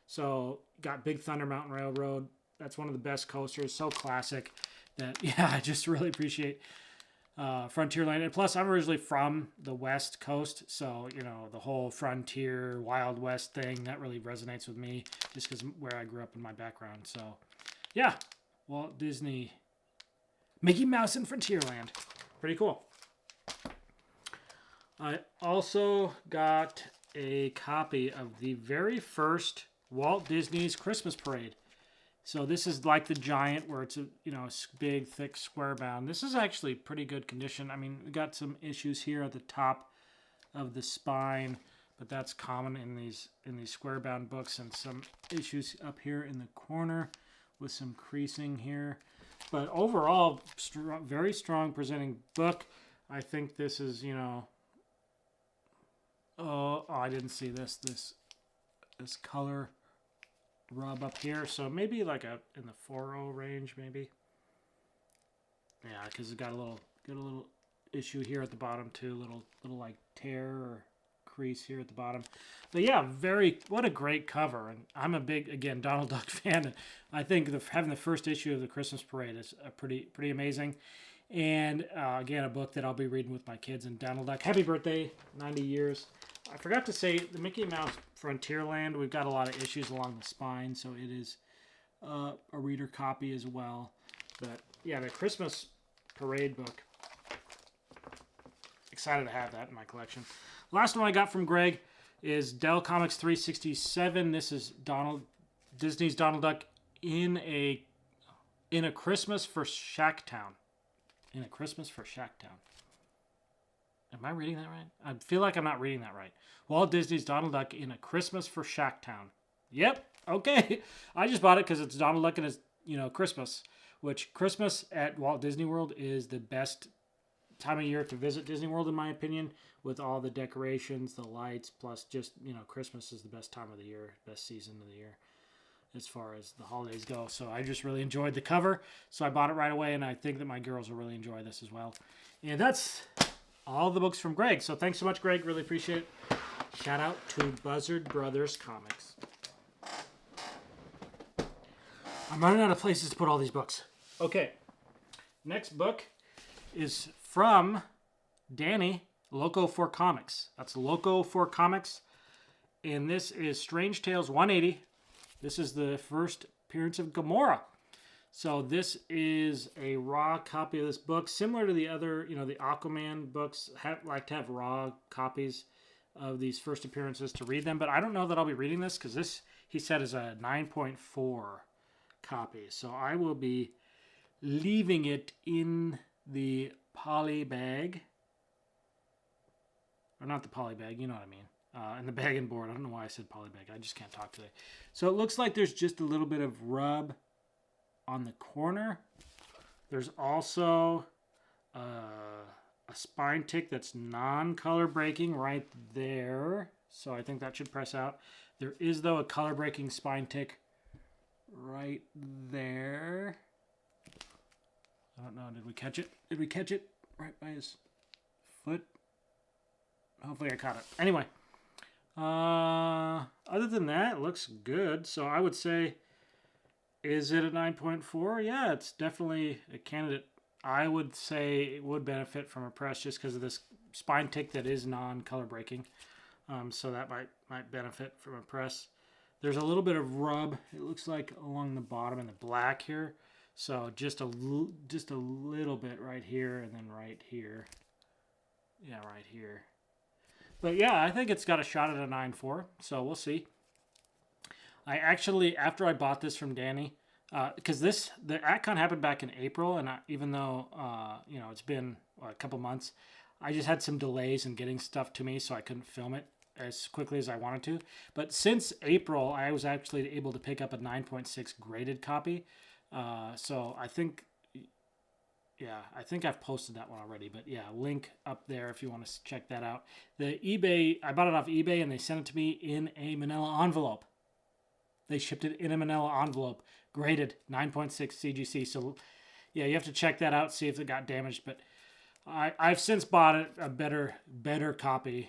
So got Big Thunder Mountain Railroad. That's one of the best coasters. So classic that, I just really appreciate Frontierland. And plus, I'm originally from the West Coast. So, the whole frontier, Wild West thing, that really resonates with me just because where I grew up in my background. So, yeah, Walt Disney, Mickey Mouse and Frontierland. Pretty cool. I also got a copy of the very first Walt Disney's Christmas Parade. So this is like the Giant, where it's a big, thick, square bound. This is actually pretty good condition. I mean, we got some issues here at the top of the spine, but that's common in these square bound books, and some issues up here in the corner with some creasing here. But overall, very strong presenting book. I think this is Oh, I didn't see this color rub up here. So maybe like in the 4.0 range, maybe. Yeah, because it's got a little issue here at the bottom too, little like tear or crease here at the bottom. But yeah, what a great cover. And I'm a big, again, Donald Duck fan. And I think having the first issue of the Christmas Parade is pretty amazing. And again, a book that I'll be reading with my kids. And Donald Duck, happy birthday, 90 years. I forgot to say, the Mickey Mouse Frontierland, we've got a lot of issues along the spine, so it is a reader copy as well. But yeah, the Christmas Parade book, excited to have that in my collection. Last one I got from Greg is Dell Comics 367. This is Disney's Donald Duck in a Christmas for Shacktown. In a Christmas for Shacktown. Am I reading that right? I feel like I'm not reading that right. Walt Disney's Donald Duck in a Christmas for Shacktown. Yep. Okay. I just bought it because it's Donald Duck and it's, Christmas. Which Christmas at Walt Disney World is the best time of year to visit Disney World, in my opinion, with all the decorations, the lights, plus just, Christmas is the best time of the year, best season of the year as far as the holidays go. So I just really enjoyed the cover. So I bought it right away, and I think that my girls will really enjoy this as well. And that's all the books from Greg. So thanks so much, Greg. Really appreciate it. Shout out to Buzzard Brothers Comics. I'm running out of places to put all these books. Okay. Next book is from Danny, Loco 4 Comics. That's Loco 4 Comics. And this is Strange Tales 180. This is the first appearance of Gamora. So this is a raw copy of this book, similar to the other, the Aquaman books. Like to have raw copies of these first appearances to read them. But I don't know that I'll be reading this because this, he said, is a 9.4 copy. So I will be leaving it in the poly bag. Or not the poly bag, you know what I mean. And the bag and board. I don't know why I said poly bag. I just can't talk today. So it looks like there's just a little bit of rub on the corner. There's also a spine tick that's non-color breaking right there. So I think that should press out. There is, though, a color breaking spine tick right there. I don't know. Did we catch it? Did we catch it right by his foot? Hopefully I caught it. Anyway. Other than that, it looks good. So I would say, is it a 9.4? Yeah, it's definitely a candidate. I would say it would benefit from a press just because of this spine tick that is non-color breaking. So that might benefit from a press. There's a little bit of rub. It looks like along the bottom in the black here. So just a little bit right here and then right here. Yeah, right here. But yeah, I think it's got a shot at a 9.4, so we'll see. I actually, after I bought this from Danny, because the Atcon happened back in April, and even though, it's been a couple months, I just had some delays in getting stuff to me, so I couldn't film it as quickly as I wanted to. But since April, I was actually able to pick up a 9.6 graded copy. So I think I've posted that one already, but yeah, link up there if you want to check that out. I bought it off eBay and they sent it to me in a manila envelope. They shipped it in a manila envelope, graded 9.6 CGC. So yeah, you have to check that out, see if it got damaged, but I've since bought it a better copy,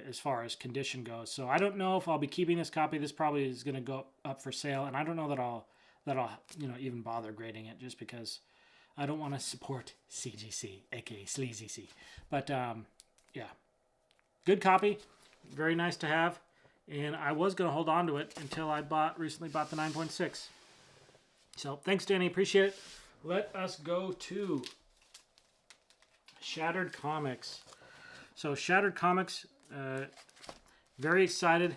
as far as condition goes. So I don't know if I'll be keeping this copy. This probably is going to go up for sale, and I don't know that I'll even bother grading it just because I don't want to support CGC, aka Sleazy C. But yeah, good copy, very nice to have, and I was going to hold on to it until I recently bought the 9.6. So thanks, Danny, appreciate it. Let us go to Shattered Comics. So Shattered Comics, very excited.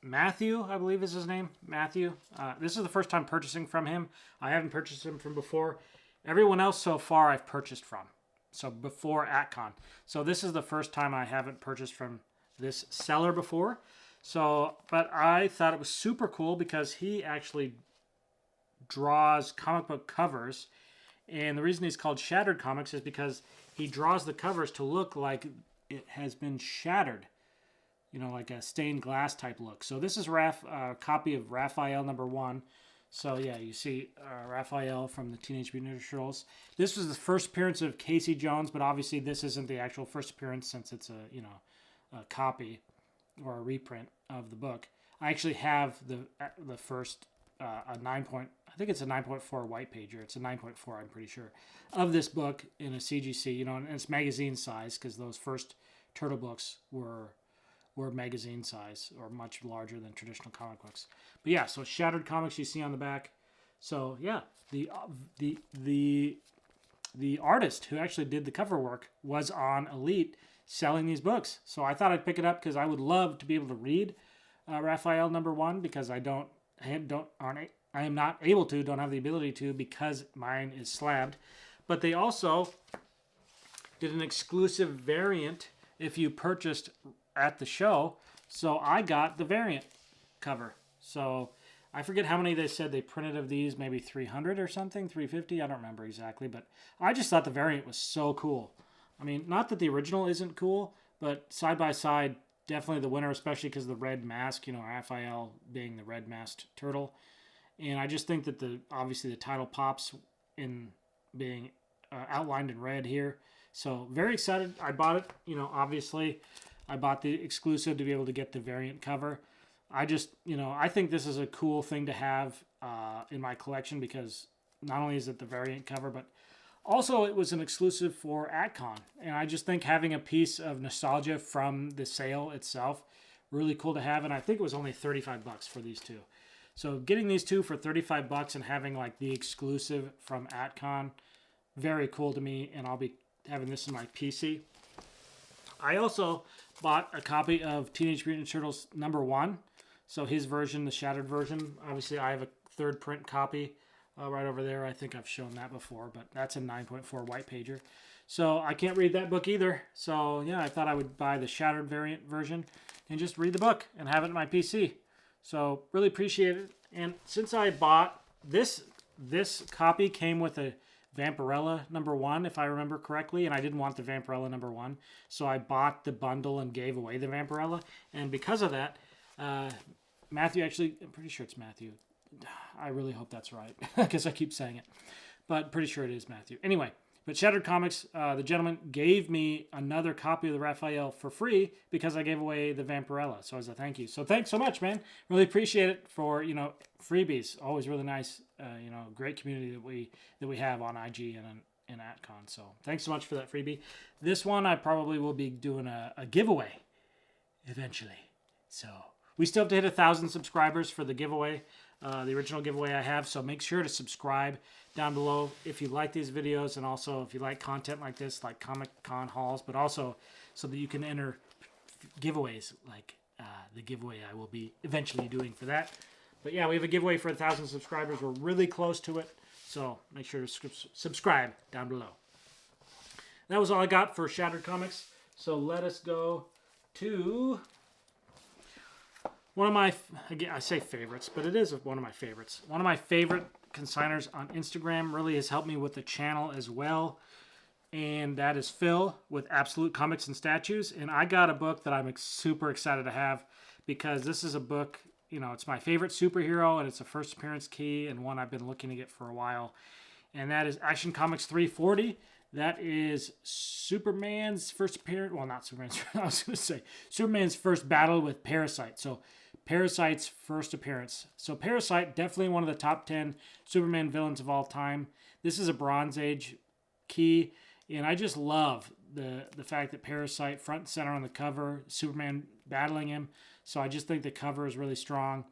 Matthew, I believe is his name. Matthew. This is the first time purchasing from him. I haven't purchased him from before. Everyone else so far I've purchased from. So before Atcon. So this is the first time I haven't purchased from this seller before. So, but I thought it was super cool because he actually draws comic book covers. And the reason he's called Shattered Comics is because he draws the covers to look like it has been shattered. you know, like a stained glass type look. So this is copy of Raphael #1. So yeah, you see Raphael from the Teenage Mutant Ninja Turtles. This was the first appearance of Casey Jones, but obviously this isn't the actual first appearance since it's a copy or a reprint of the book. I actually have the first a 9 point. I think it's a 9.4 white pager. It's a 9.4, I'm pretty sure, of this book in a CGC. You know, and it's magazine size because those first Turtle books were magazine size or much larger than traditional comic books. But yeah, so Shattered Comics you see on the back. So yeah, the artist who actually did the cover work was on Elite selling these books. So I thought I'd pick it up because I would love to be able to read Raphael #1 because I am not able to, don't have the ability to because mine is slabbed. But they also did an exclusive variant if you purchased at the show. So I got the variant cover. So I forget how many they said they printed of these, maybe 300 or something, 350. I don't remember exactly, but I just thought the variant was so cool. I mean, not that the original isn't cool, but side by side, definitely the winner, especially because of the red mask, you know, Raphael being the red masked turtle. And I just think that obviously the title pops in being outlined in red here. So very excited. I bought it, you know, obviously I bought the exclusive to be able to get the variant cover. I just, you know, I think this is a cool thing to have in my collection because not only is it the variant cover, but also it was an exclusive for Atcon. And I just think having a piece of nostalgia from the sale itself, really cool to have. And I think it was only $35 for these two. So getting these two for $35 and having like the exclusive from Atcon, very cool to me. And I'll be having this in my PC. I also bought a copy of Teenage Mutant Ninja Turtles #1. So his version, the shattered version. Obviously, I have a third print copy right over there. I think I've shown that before, but that's a 9.4 white pager. So I can't read that book either. So yeah, I thought I would buy the shattered variant version and just read the book and have it in my PC. So really appreciate it. And since I bought this copy came with a Vampirella #1, if I remember correctly, and I didn't want the Vampirella #1, so I bought the bundle and gave away the Vampirella. And because of that, Matthew actually, I'm pretty sure it's Matthew. I really hope that's right because I keep saying it, but pretty sure it is Matthew. Anyway, but Shattered Comics, the gentleman gave me another copy of the Raphael for free because I gave away the Vampirella. So as a thank you. So thanks so much, man. Really appreciate it for, you know, freebies. Always really nice, you know, great community that we have on IG and in Atcon. So thanks so much for that freebie. This one I probably will be doing a giveaway eventually. So we still have to hit 1,000 subscribers for the giveaway. The original giveaway I have, so make sure to subscribe down below if you like these videos, and also if you like content like this, like Comic Con hauls, but also so that you can enter giveaways like the giveaway I will be eventually doing for that. But yeah, we have a giveaway for 1,000 subscribers. We're really close to it, so make sure to subscribe down below. That was all I got for Shattered Comics, so let us go to one of my, again, I say favorites, but it is one of my favorites. One of my favorite consigners on Instagram, really has helped me with the channel as well. And that is Phil with Absolute Comics and Statues. And I got a book that I'm super excited to have because this is a book, you know, it's my favorite superhero and it's a first appearance key and one I've been looking to get for a while. And that is Action Comics 340. That is Superman's first appearance. Well, not Superman's. I was going to say Superman's first battle with Parasite. So Parasite's first appearance. So Parasite, definitely one of the top 10 Superman villains of all time. This is a Bronze Age key. And I just love the fact that Parasite front and center on the cover, Superman battling him. So I just think the cover is really strong.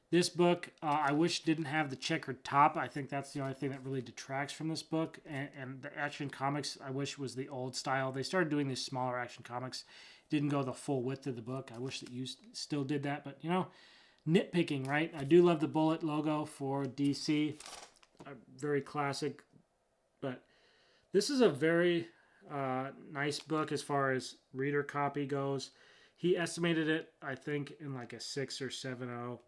This book, I wish didn't have the checkered top. I think that's the only thing that really detracts from this book. And the Action Comics, I wish was the old style. They started doing these smaller Action Comics. Didn't go the full width of the book. I wish that you still did that. But, you know, nitpicking, right? I do love the bullet logo for DC. Very classic. But this is a very nice book as far as reader copy goes. He estimated it, I think, in like a 6 or 7.0.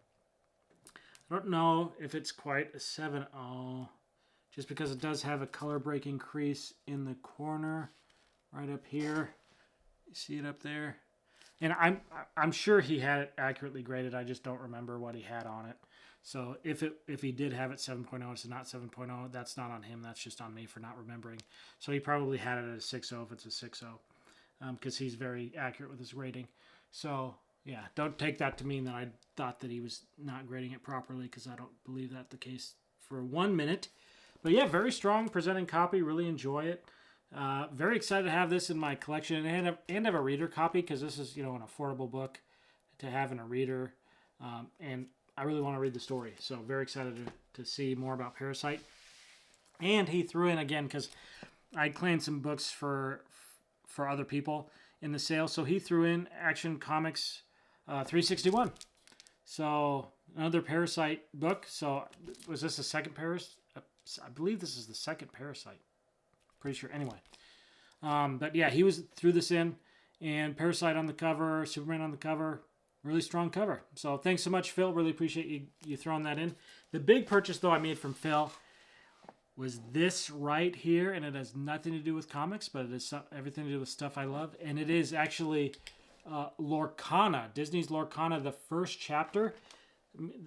I don't know if it's quite a 7.0, just because it does have a color breaking crease in the corner right up here. You see it up there? And I'm sure he had it accurately graded. I just don't remember what he had on it. So if he did have it 7.0, it's not 7.0. That's not on him. That's just on me for not remembering. So he probably had it at a 6.0 if it's a 6.0, because he's very accurate with his rating. So yeah, don't take that to mean that I thought that he was not grading it properly, because I don't believe that's the case for 1 minute. But yeah, very strong presenting copy. Really enjoy it. Very excited to have this in my collection and have a reader copy, because this is an affordable book to have in a reader, and I really want to read the story. So very excited to see more about Parasite. And he threw in again, because I claimed some books for other people in the sale. So he threw in Action Comics 361. So another Parasite book. So was this the second Parasite? I believe this is the second Parasite. Pretty sure. Anyway. But yeah, he threw this in. And Parasite on the cover, Superman on the cover. Really strong cover. So thanks so much, Phil. Really appreciate you throwing that in. The big purchase, though, I made from Phil was this right here. And it has nothing to do with comics, but it has everything to do with stuff I love. And it is actually Lorcana. Disney's Lorcana, the first chapter.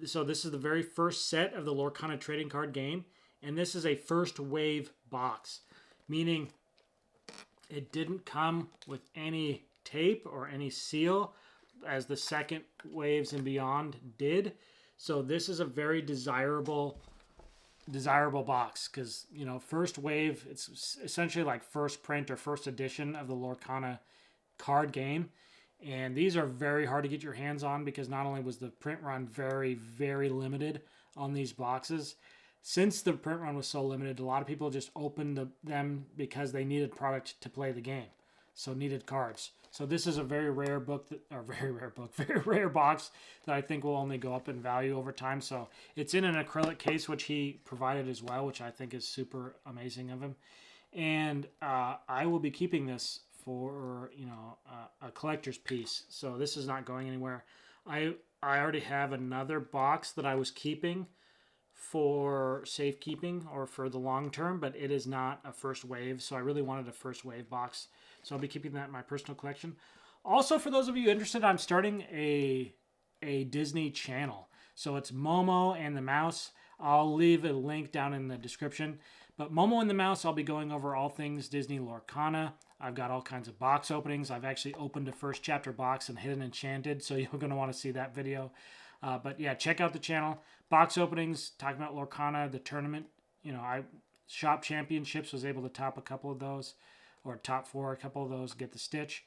So this is the very first set of the Lorcana trading card game. And this is a first wave box. Meaning it didn't come with any tape or any seal, as the second waves and beyond did. So this is a very desirable box, because first wave, it's essentially like first print or first edition of the Lorcana card game, and these are very hard to get your hands on, because not only was the print run very, very limited on these boxes, since the print run was so limited, a lot of people just opened them because they needed product to play the game, so needed cards. So this is a very rare book, very rare box that I think will only go up in value over time. So it's in an acrylic case, which he provided as well, which I think is super amazing of him. And I will be keeping this for a collector's piece. So this is not going anywhere. I already have another box that I was keeping for safekeeping or for the long term, but it is not a first wave. So I really wanted a first wave box. So I'll be keeping that in my personal collection. Also, for those of you interested, I'm starting a Disney channel. So it's Momo and the Mouse. I'll leave a link down in the description. But Momo and the Mouse, I'll be going over all things Disney Lorcana. I've got all kinds of box openings. I've actually opened a first chapter box and Hidden Enchanted, so you're going to want to see that video. But yeah, check out the channel. Box openings, talking about Lorcana, the tournament. I Shop Championships was able to top a couple of those, or top 4 a couple of those, get the stitch.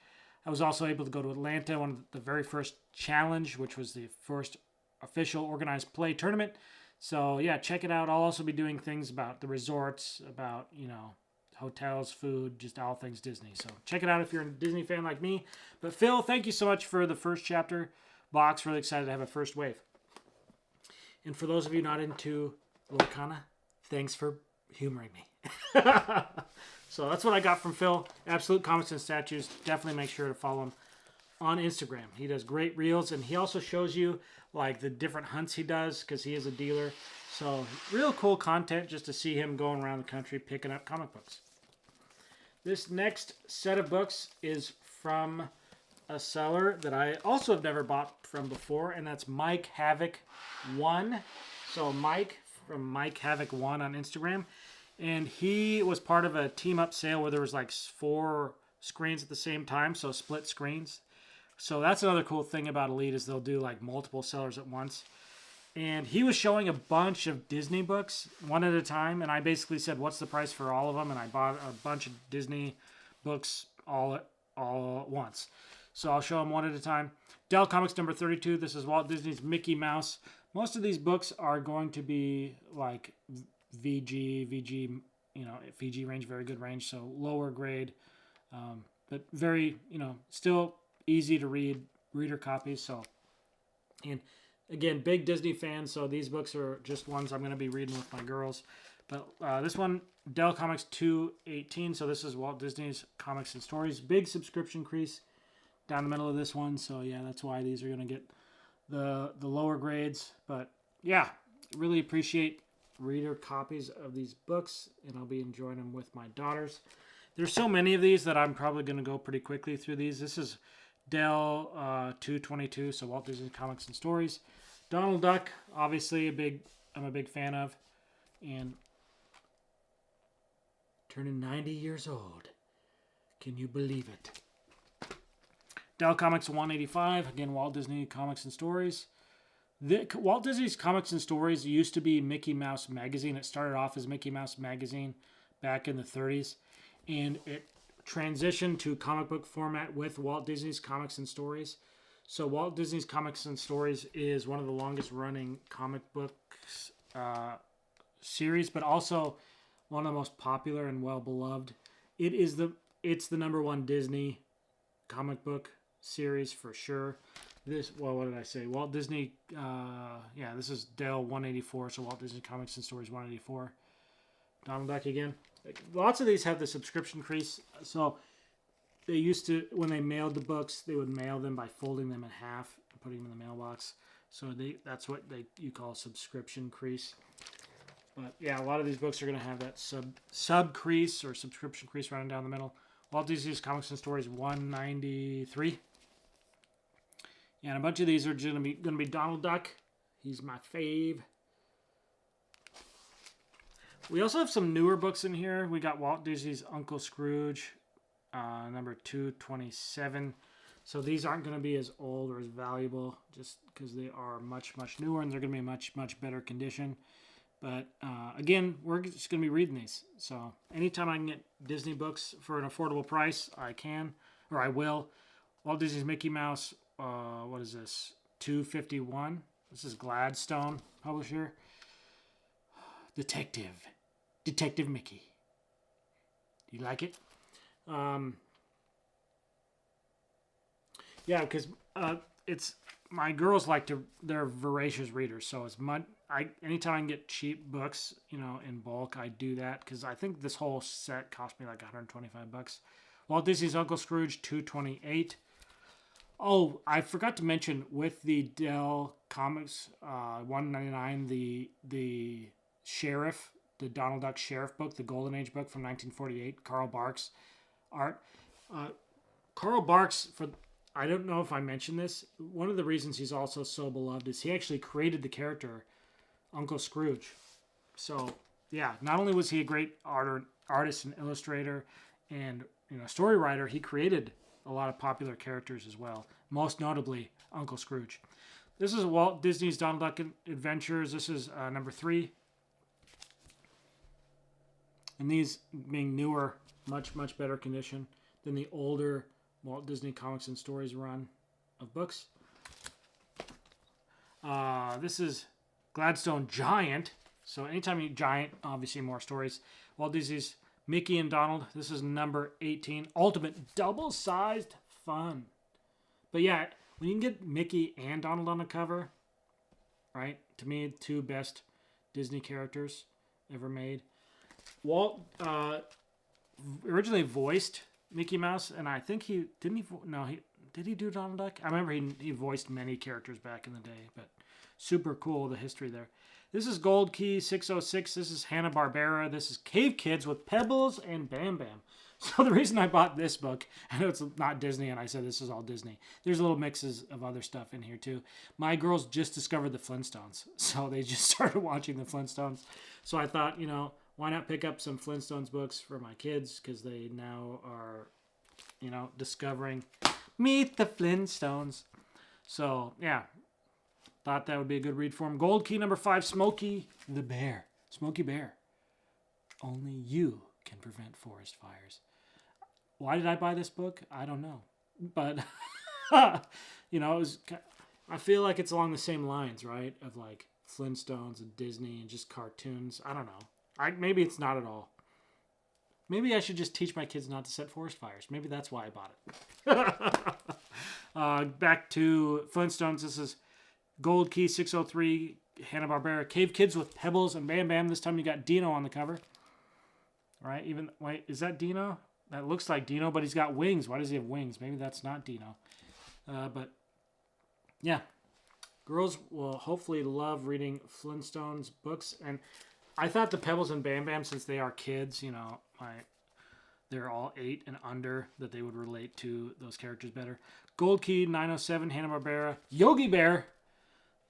I was also able to go to Atlanta, one of the very first challenge, which was the first official organized play tournament. So yeah, check it out. I'll also be doing things about the resorts, about hotels, food, just all things Disney. So check it out if you're a Disney fan like me. But Phil, thank you so much for the first chapter box. Really excited to have a first wave. And for those of you not into Lorcana, thanks for humoring me. So that's what I got from Phil. Absolute Comics and Statues. Definitely make sure to follow him on Instagram. He does great reels, and he also shows you like the different hunts he does, because he is a dealer. So real cool content just to see him going around the country picking up comic books. This next set of books is from a seller that I also have never bought from before, and that's Mike Havoc 1. So Mike from Mike Havoc 1 on Instagram. And he was part of a team-up sale where there was like 4 screens at the same time, so split screens. So that's another cool thing about Elite, is they'll do like multiple sellers at once. And he was showing a bunch of Disney books one at a time, and I basically said, what's the price for all of them? And I bought a bunch of Disney books all at once. So I'll show them one at a time. Dell Comics number 32. This is Walt Disney's Mickey Mouse. Most of these books are going to be like VG, VG range, very good range, so lower grade, but very, still easy to read, reader copies. So, and again, big Disney fan, so these books are just ones I'm going to be reading with my girls. But this one, Dell Comics 218, so this is Walt Disney's Comics and Stories. Big subscription crease down the middle of this one, so yeah, that's why these are going to get the lower grades. But yeah, really appreciate reader copies of these books, and I'll be enjoying them with my daughters. There's so many of these that I'm probably going to go pretty quickly through these. This is Dell 222, so Walt Disney Comics and Stories. Donald Duck, obviously I'm a big fan of, and turning 90 years old. Can you believe it? Dell Comics 185, again Walt Disney Comics and Stories. Walt Disney's Comics and Stories used to be Mickey Mouse Magazine. It started off as Mickey Mouse Magazine back in the 30s, and it transitioned to comic book format with Walt Disney's Comics and Stories. So Walt Disney's Comics and Stories is one of the longest running comic books series, but also one of the most popular and well beloved. It's the #1 Disney comic book series for sure. What did I say? Walt Disney, this is Dell 184, so Walt Disney Comics and Stories 184. Donald Duck again. Lots of these have the subscription crease, so they used to, when they mailed the books, they would mail them by folding them in half and putting them in the mailbox. So that's what you call subscription crease. But yeah, a lot of these books are going to have that sub crease or subscription crease running down the middle. Walt Disney's Comics and Stories 193. Yeah, and a bunch of these are going to be Donald Duck. He's my fave. We also have some newer books in here. We got Walt Disney's Uncle Scrooge, number 227. So these aren't going to be as old or as valuable just because they are much, much newer and they're going to be much, much better condition. But again, we're just going to be reading these. So anytime I can get Disney books for an affordable price, I can, or I will. Walt Disney's Mickey Mouse, what is this? 251. This is Gladstone publisher. Detective Mickey. Do you like it? Yeah, because it's my girls they're voracious readers, so anytime I can get cheap books, in bulk, I do that because I think this whole set cost me like $125. Walt Disney's Uncle Scrooge 228. Oh, I forgot to mention with the Dell Comics 199, the Sheriff, the Donald Duck Sheriff book, the Golden Age book from 1948, Carl Barks art. Carl Barks, I don't know if I mentioned this, one of the reasons he's also so beloved is he actually created the character Uncle Scrooge. So, yeah, not only was he a great artist and illustrator and story writer, he created a lot of popular characters as well, most notably Uncle Scrooge. This is Walt Disney's Donald Duck Adventures. This is number 3. And these being newer, much, much better condition than the older Walt Disney Comics and Stories run of books. This is Gladstone Giant. So anytime you Giant, obviously more stories. Walt Disney's Mickey and Donald. This is number 18. Ultimate double-sized fun. But yeah, when you can get Mickey and Donald on the cover, right? To me, 2 best Disney characters ever made. Walt originally voiced Mickey Mouse, and I think did he do Donald Duck? I remember he voiced many characters back in the day, but super cool, the history there. This is Gold Key 606. This is Hanna-Barbera. This is Cave Kids with Pebbles and Bam Bam. So the reason I bought this book, I know it's not Disney, and I said this is all Disney. There's little mixes of other stuff in here too. My girls just discovered the Flintstones, so they just started watching the Flintstones. So I thought, why not pick up some Flintstones books for my kids, because they now are, discovering Meet the Flintstones. So, yeah, thought that would be a good read for them. Gold Key number 5, Smokey the Bear. Smokey Bear. Only you can prevent forest fires. Why did I buy this book? I don't know. But, it was, I feel like it's along the same lines, right? Of like Flintstones and Disney and just cartoons. I don't know. Maybe it's not at all. Maybe I should just teach my kids not to set forest fires. Maybe that's why I bought it. Back to Flintstones. This is Gold Key 603, Hanna-Barbera. Cave Kids with Pebbles and Bam Bam. This time you got Dino on the cover. Right? Wait, is that Dino? That looks like Dino, but he's got wings. Why does he have wings? Maybe that's not Dino. But, yeah. Girls will hopefully love reading Flintstones books. And I thought the Pebbles and Bam Bam, since they are kids, they're all 8 and under, that they would relate to those characters better. Gold Key 907, Hanna-Barbera. Yogi Bear.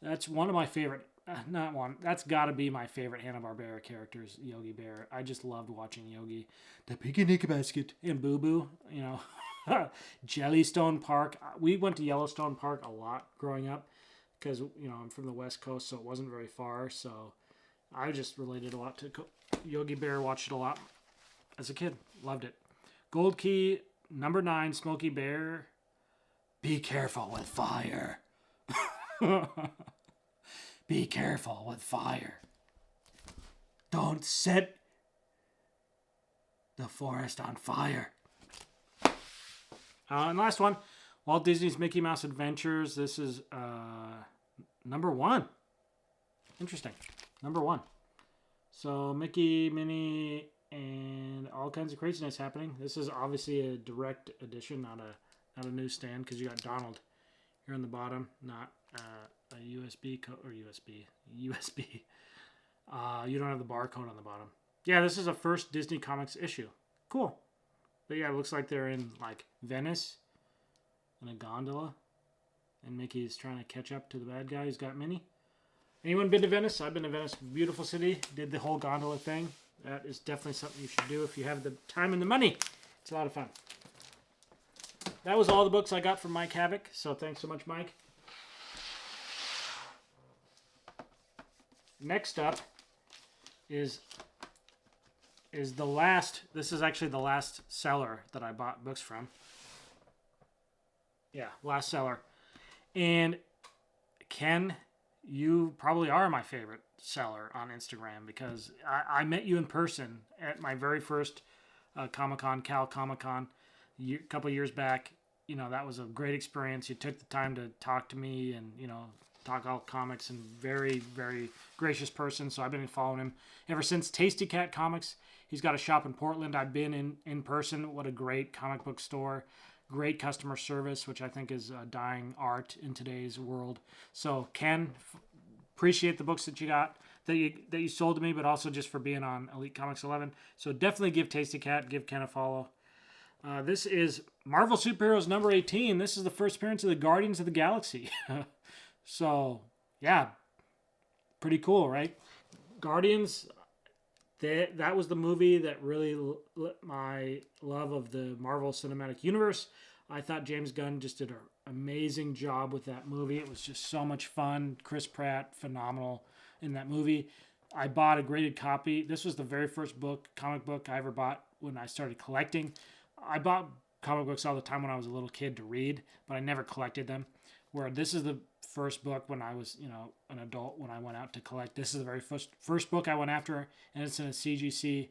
That's one of my favorite. Not one. That's got to be my favorite Hanna-Barbera characters, Yogi Bear. I just loved watching Yogi. The picnic basket. And Boo Boo, you know. Jellystone Park. We went to Yellowstone Park a lot growing up because, you know, I'm from the West Coast, so it wasn't very far. So I just related a lot to Yogi Bear. Watched it a lot as a kid. Loved it. Gold Key, number 9, Smokey Bear. Be careful with fire. Be careful with fire. Don't set the forest on fire. And last one, Walt Disney's Mickey Mouse Adventures. This is number 1. Interesting. Number 1. So Mickey, Minnie, and all kinds of craziness happening. This is obviously a direct edition, not a newsstand, because you got Donald here on the bottom, not a USB or USB. You don't have the barcode on the bottom. Yeah, this is a first Disney Comics issue. Cool. But yeah, it looks like they're in like Venice in a gondola, and Mickey's trying to catch up to the bad guy who's got Minnie. Anyone been to Venice? I've been to Venice. Beautiful city. Did the whole gondola thing. That is definitely something you should do if you have the time and the money. It's a lot of fun. That was all the books I got from Mike Havoc. So thanks so much, Mike. Next up is the last. This is actually the last seller that I bought books from. Yeah, last seller. And Ken, you probably are my favorite seller on Instagram because I met you in person at my very first Comic-Con, Cal Comic-Con, a couple years back. You know, that was a great experience. You took the time to talk to me and, you know, talk all comics, and very, very gracious person. So I've been following him ever since. Tasty Cat Comics. He's got a shop in Portland. I've been in person. What a great comic book store. Great customer service, which I think is a dying art in today's world. So Ken, appreciate the books that you got, that you sold to me, but also just for being on Elite Comics 11. So definitely give Tasty Cat, give Ken a follow. This is Marvel Superheroes number 18. This is the first appearance of the Guardians of the Galaxy. So, yeah, pretty cool, right? Guardians, that was the movie that really lit my love of the Marvel Cinematic Universe. I thought James Gunn just did an amazing job with that movie. It was just so much fun. Chris Pratt, phenomenal in that movie. I bought a graded copy. This was the very first comic book I ever bought when I started collecting. I bought comic books all the time when I was a little kid to read, but I never collected them. Where this is the first book when I was, you know, an adult, when I went out to collect. This is the very first book I went after, and it's in a CGC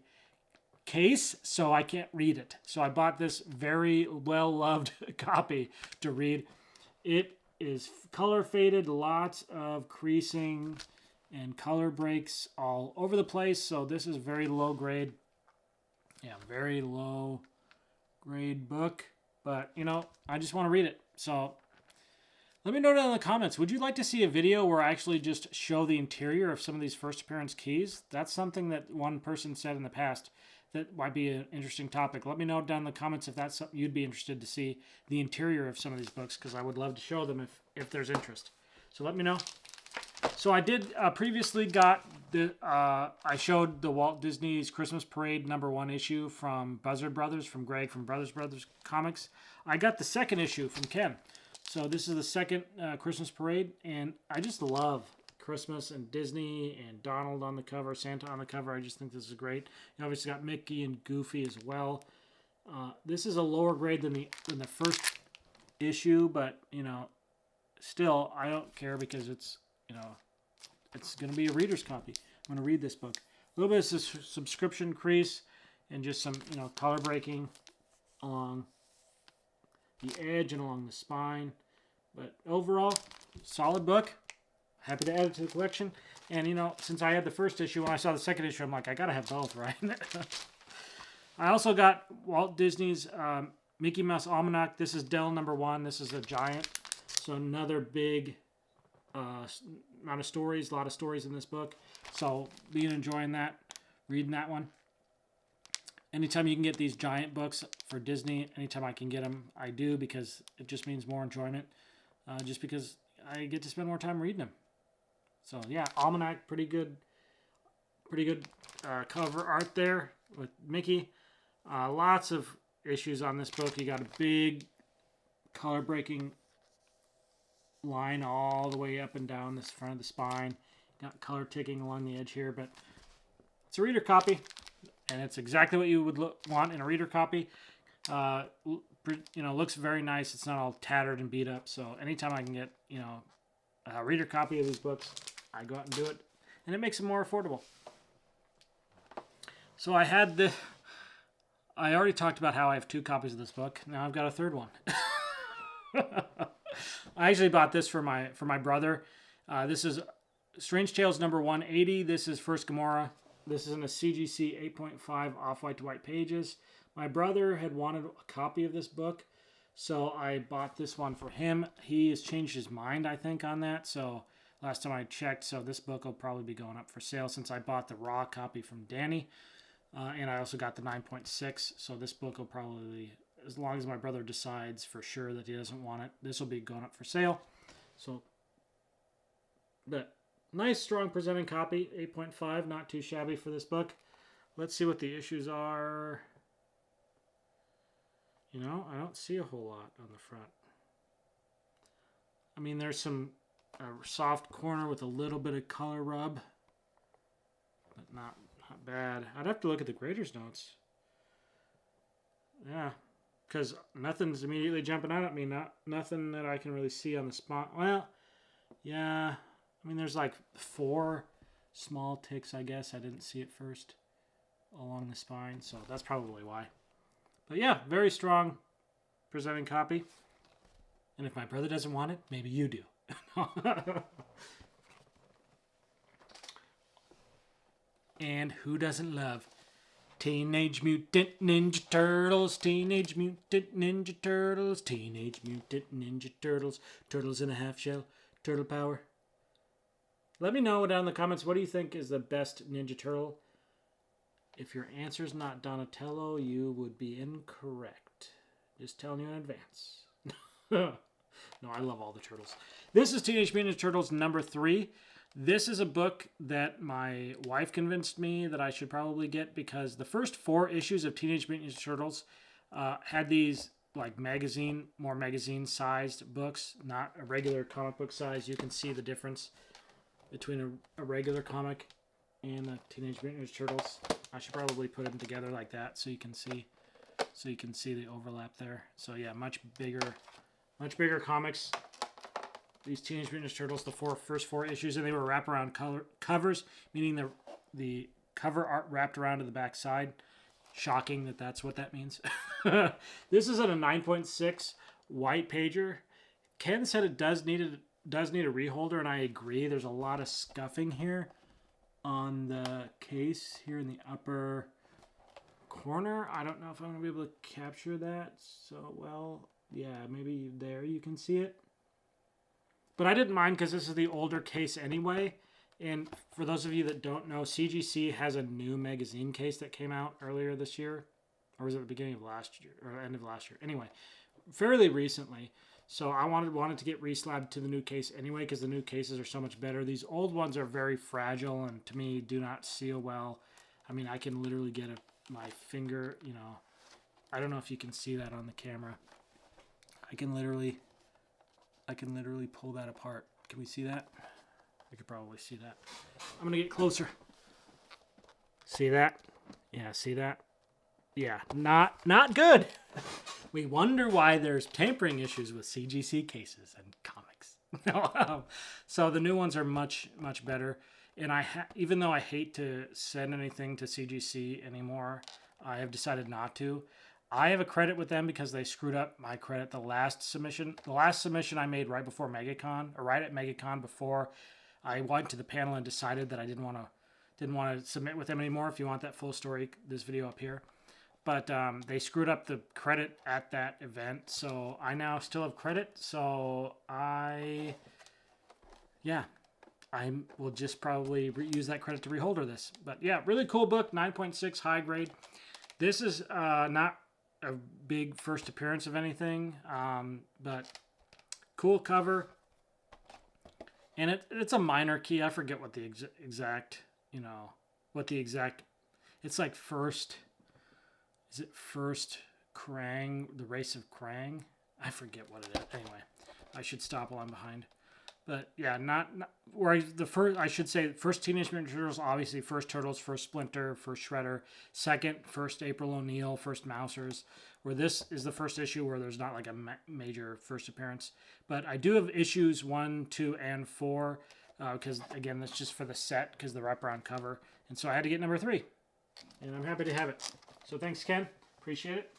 case, so I can't read it. So I bought this very well-loved copy to read. It is color faded, lots of creasing and color breaks all over the place. So this is very low grade. Yeah, very low grade book. But, you know, I just want to read it. So let me know down in the comments. Would you like to see a video where I actually just show the interior of some of these first appearance keys? That's something that one person said in the past that might be an interesting topic. Let me know down in the comments if that's something you'd be interested to see, the interior of some of these books, because I would love to show them if there's interest. So let me know. So I did previously got I showed the Walt Disney's Christmas Parade #1 issue from Buzzard Brothers, from Greg from Brothers Comics. I got the second issue from Ken. So this is the second Christmas Parade, and I just love Christmas and Disney and Donald on the cover, Santa on the cover. I just think this is great. You obviously got Mickey and Goofy as well. This is a lower grade than the first issue, but you know, still I don't care because it's, you know, it's going to be a reader's copy. I'm going to read this book. A little bit of subscription crease and just some, you know, color breaking along the edge and along the spine. But overall, solid book. Happy to add it to the collection. And, you know, since I had the first issue, when I saw the second issue, I'm like, I got to have both, right? I also got Walt Disney's Mickey Mouse Almanac. This is Dell #1. This is a giant. So another big amount of stories, a lot of stories in this book. So being enjoying that, reading that one. anytime you can get these giant books for Disney, anytime I can get them, I do, because it just means more enjoyment. Just because I get to spend more time reading them. So yeah, Almanac, pretty good cover art there with Mickey. Lots of issues on this book. You got a big color breaking line all the way up and down this front of the spine. Got color ticking along the edge here, but it's a reader copy, and it's exactly what you would want in a reader copy. Looks very nice. It's not all tattered and beat up. So anytime I can get, a reader copy of these books, I go out and do it, and it makes them more affordable. So I already talked about how I have 2 copies of this book. Now I've got a third one. I actually bought this for my brother. This is Strange Tales number 180. This is First Gamora. This is in a CGC 8.5 off-white to white pages. My brother had wanted a copy of this book, so I bought this one for him. He has changed his mind, I think, on that. So last time I checked, so this book will probably be going up for sale since I bought the raw copy from Danny. And I also got the 9.6, so this book will probably, as long as my brother decides for sure that he doesn't want it, this will be going up for sale. So, but nice, strong presenting copy, 8.5, not too shabby for this book. Let's see what the issues are. I don't see a whole lot on the front. I mean, there's some soft corner with a little bit of color rub, but not bad. I'd have to look at the grader's notes. Yeah, because nothing's immediately jumping out at me. Nothing that I can really see on the spot. Well, yeah. I mean, there's like 4 small ticks, I guess. I didn't see it first along the spine, so that's probably why. But yeah, very strong presenting copy. And if my brother doesn't want it, maybe you do. And who doesn't love Teenage Mutant Ninja Turtles, Teenage Mutant Ninja Turtles, Teenage Mutant Ninja Turtles, Turtles in a Half Shell, Turtle Power. Let me know down in the comments, what do you think is the best Ninja Turtle? If your answer is not Donatello, you would be incorrect. Just telling you in advance. No, I love all the turtles. This is Teenage Mutant Ninja Turtles number 3. This is a book that my wife convinced me that I should probably get, because the first 4 issues of Teenage Mutant Ninja Turtles had these like more magazine-sized books, not a regular comic book size. You can see the difference between a regular comic and the Teenage Mutant Ninja Turtles. I should probably put them together like that so you can see the overlap there. So yeah, much bigger comics. These Teenage Mutant Ninja Turtles, the first 4 issues, and they were wraparound covers, meaning the cover art wrapped around to the back side. Shocking that that's what that means. This is at a 9.6 white pager. Ken said it does need a reholder, and I agree. There's a lot of scuffing here on the case here in the upper corner. I don't know if I'm going to be able to capture that so well. Yeah, maybe there you can see it. But I didn't mind because this is the older case anyway. And for those of you that don't know, CGC has a new magazine case that came out earlier this year. Or was it the beginning of last year? Or end of last year? Anyway, fairly recently. So I wanted to get reslabbed to the new case anyway, because the new cases are so much better. These old ones are very fragile and to me do not seal well. I mean, I can literally get my finger, I don't know if you can see that on the camera. I can literally pull that apart. Can we see that? I could probably see that. I'm going to get closer. See that? Yeah, see that? Yeah, not good. We wonder why there's tampering issues with CGC cases and comics. So the new ones are much better. And even though I hate to send anything to CGC anymore, I have decided not to. I have a credit with them because they screwed up my credit the last submission I made right before MegaCon, or right at MegaCon, before I went to the panel and decided that I didn't want to submit with them anymore. If you want that full story, this video up here. But they screwed up the credit at that event, so I now still have credit. So I will just probably use that credit to reholder this. But yeah, really cool book, 9.6 high grade. This is not a big first appearance of anything, but cool cover. And it's a minor key. I forget what the exact, it's like first, is it first Krang, the race of Krang? I forget what it is. Anyway, I should stop while I'm behind. But yeah, not where the first. I should say first Teenage Mutant Ninja Turtles, obviously first Turtles, first Splinter, first Shredder, second first April O'Neil, first Mousers. Where this is the first issue where there's not like a major first appearance. But I do have issues 1, 2, and 4 because again that's just for the set because the wraparound cover, and so I had to get number 3, and I'm happy to have it. So thanks, Ken. Appreciate it,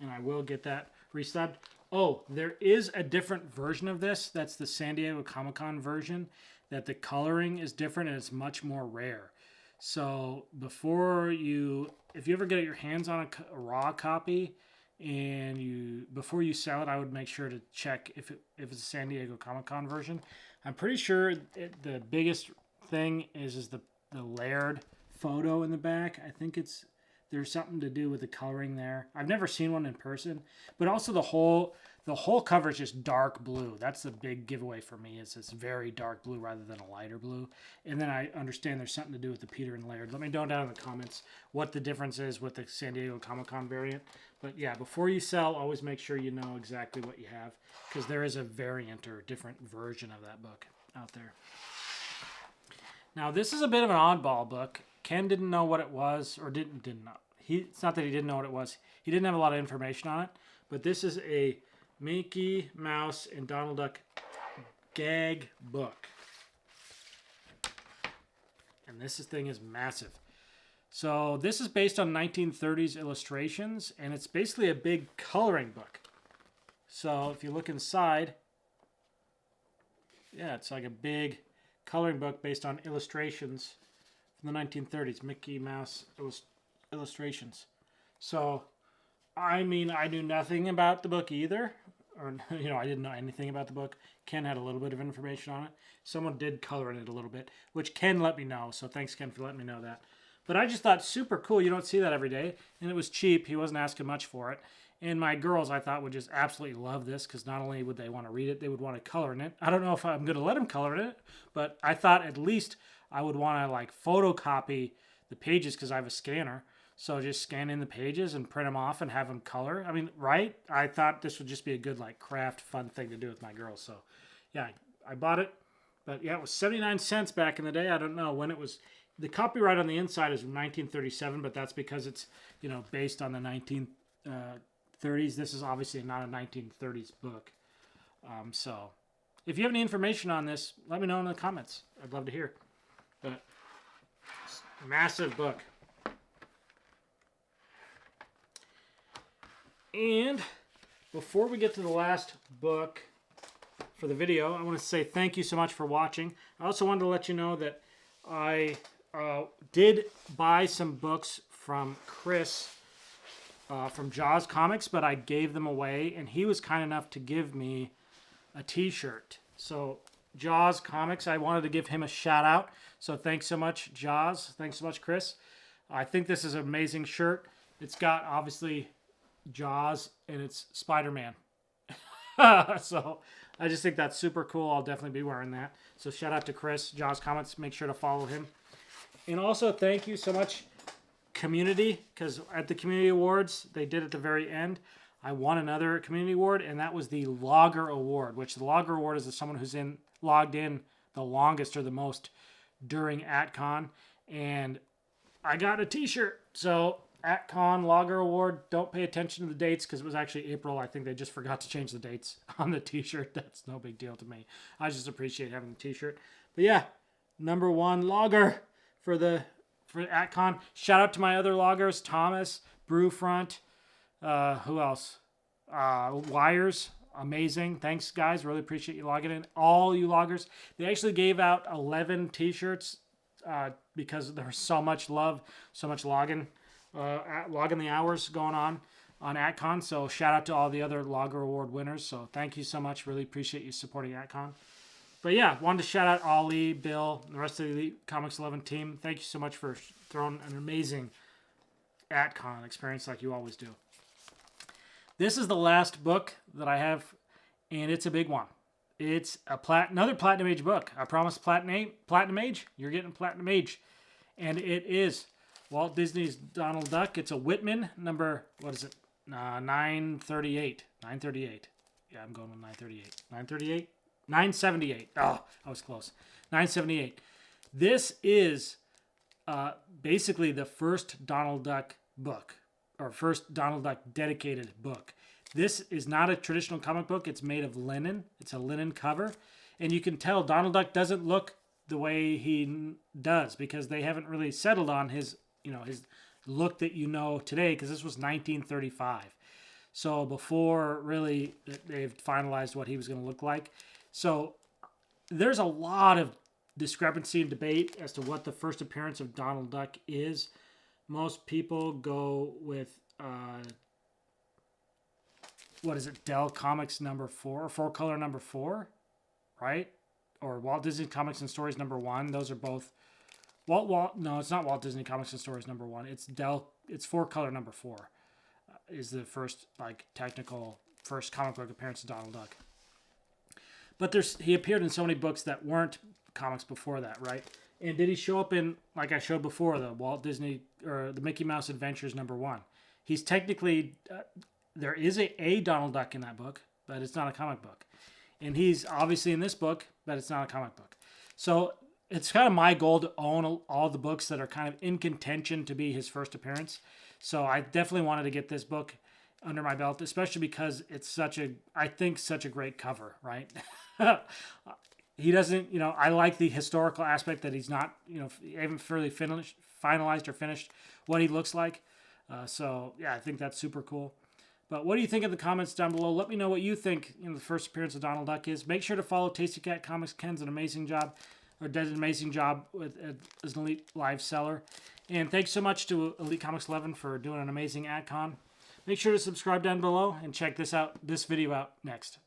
and I will get that resubbed. Oh, there is a different version of this. That's the San Diego Comic-Con version. That the coloring is different and it's much more rare. So if you ever get your hands on a raw copy, and before you sell it, I would make sure to check if it's a San Diego Comic-Con version. I'm pretty sure the biggest thing is the layered photo in the back. I think there's something to do with the coloring there. I've never seen one in person, but also the whole cover is just dark blue. That's the big giveaway for me. It's very dark blue rather than a lighter blue. And then I understand there's something to do with the Peter and layered. Let me know down in the comments what the difference is with the San Diego Comic-Con variant. But yeah, before you sell, always make sure you know exactly what you have, because there is a variant or different version of that book out there. Now, this is a bit of an oddball book. Ken didn't know what it was, or didn't know. It's not that he didn't know what it was. He didn't have a lot of information on it. But this is a Mickey Mouse and Donald Duck gag book. And this thing is massive. So this is based on 1930s illustrations, and it's basically a big coloring book. So if you look inside, yeah, it's like a big coloring book based on illustrations from the 1930s, Mickey Mouse illustrations. So, I mean, I knew nothing about the book either, or I didn't know anything about the book. Ken had a little bit of information on it. Someone did color in it a little bit, which Ken let me know. So thanks, Ken, for letting me know that. But I just thought super cool. You don't see that every day, and it was cheap. He wasn't asking much for it. And my girls, I thought, would just absolutely love this, because not only would they want to read it, they would want to color in it. I don't know if I'm going to let them color in it, but I thought at least I would want to photocopy the pages because I have a scanner. So just scan in the pages and print them off and have them color. I mean, right? I thought this would just be a good craft fun thing to do with my girls. So yeah, I bought it. But yeah, it was 79 cents back in the day. I don't know when it was. The copyright on the inside is 1937, but that's because it's, based on the 1930s. This is obviously not a 1930s book. So if you have any information on this, let me know in the comments. I'd love to hear. But massive book. And before we get to the last book for the video, I want to say thank you so much for watching. I also wanted to let you know that I did buy some books from Chris from Jaws Comics, but I gave them away, and he was kind enough to give me a t-shirt. So Jaws Comics, I wanted to give him a shout out. So thanks so much, Jaws. Thanks so much, Chris. I think this is an amazing shirt. It's got, obviously, Jaws, and it's Spider-Man. So I just think that's super cool. I'll definitely be wearing that. So shout out to Chris, Jaws Comics. Make sure to follow him. And also thank you so much, community, because at the community awards they did at the very end, I won another community award, and that was the Logger Award, which the Logger Award is someone who's logged in the longest or the most during Atcon, and I got a t-shirt. So Atcon Logger Award, don't pay attention to the dates because it was actually April. I think they just forgot to change the dates on the t-shirt. That's no big deal to me. I just appreciate having the t-shirt. But yeah, number 1 logger for Atcon. Shout out to my other loggers, Thomas, Brewfront, who else? Wires, amazing. Thanks, guys. Really appreciate you logging in. All you loggers. They actually gave out 11 t-shirts because there was so much love, so much logging the hours going on Atcon. So shout out to all the other Logger Award winners. So thank you so much. Really appreciate you supporting Atcon. But yeah, wanted to shout out Ollie, Bill, and the rest of the Comics 11 team. Thank you so much for throwing an amazing Atcon experience like you always do. This is the last book that I have, and it's a big one. It's another Platinum Age book. I promised Platinum Age. You're getting Platinum Age. And it is Walt Disney's Donald Duck. It's a Whitman number, what is it? 938. 938. Yeah, I'm going with 938. 938? 978. Oh, I was close. 978. This is basically the first Donald Duck book, or first Donald Duck dedicated book. This is not a traditional comic book. It's made of linen. It's a linen cover. And you can tell Donald Duck doesn't look the way he does because they haven't really settled on his look that you know today, because this was 1935. So before really they've finalized what he was going to look like. So there's a lot of discrepancy and debate as to what the first appearance of Donald Duck is. Most people go with what is it, Dell Comics number 4, or 4-color number 4, right? Or Walt Disney Comics and Stories number 1. Those are both no, it's not Walt Disney Comics and Stories number 1. It's 4-color number 4 is the first technical first comic book appearance of Donald Duck. But he appeared in so many books that weren't comics before that, right? And did he show up in, like I showed before, the Walt Disney or the Mickey Mouse Adventures number 1? He's technically there is a Donald Duck in that book, but it's not a comic book. And he's obviously in this book, but it's not a comic book. So it's kind of my goal to own all the books that are kind of in contention to be his first appearance. So I definitely wanted to get this book under my belt, especially because it's such a great cover, right? He doesn't, I like the historical aspect that he's not, haven't really finalized or finished what he looks like. So yeah, I think that's super cool. But what do you think in the comments down below? Let me know what you think the first appearance of Donald Duck is. Make sure to follow Tasty Cat Comics. Ken's an amazing job, or did an amazing job as an Elite Live seller. And thanks so much to Elite Comics 11 for doing an amazing Atcon. Make sure to subscribe down below and check this video out next.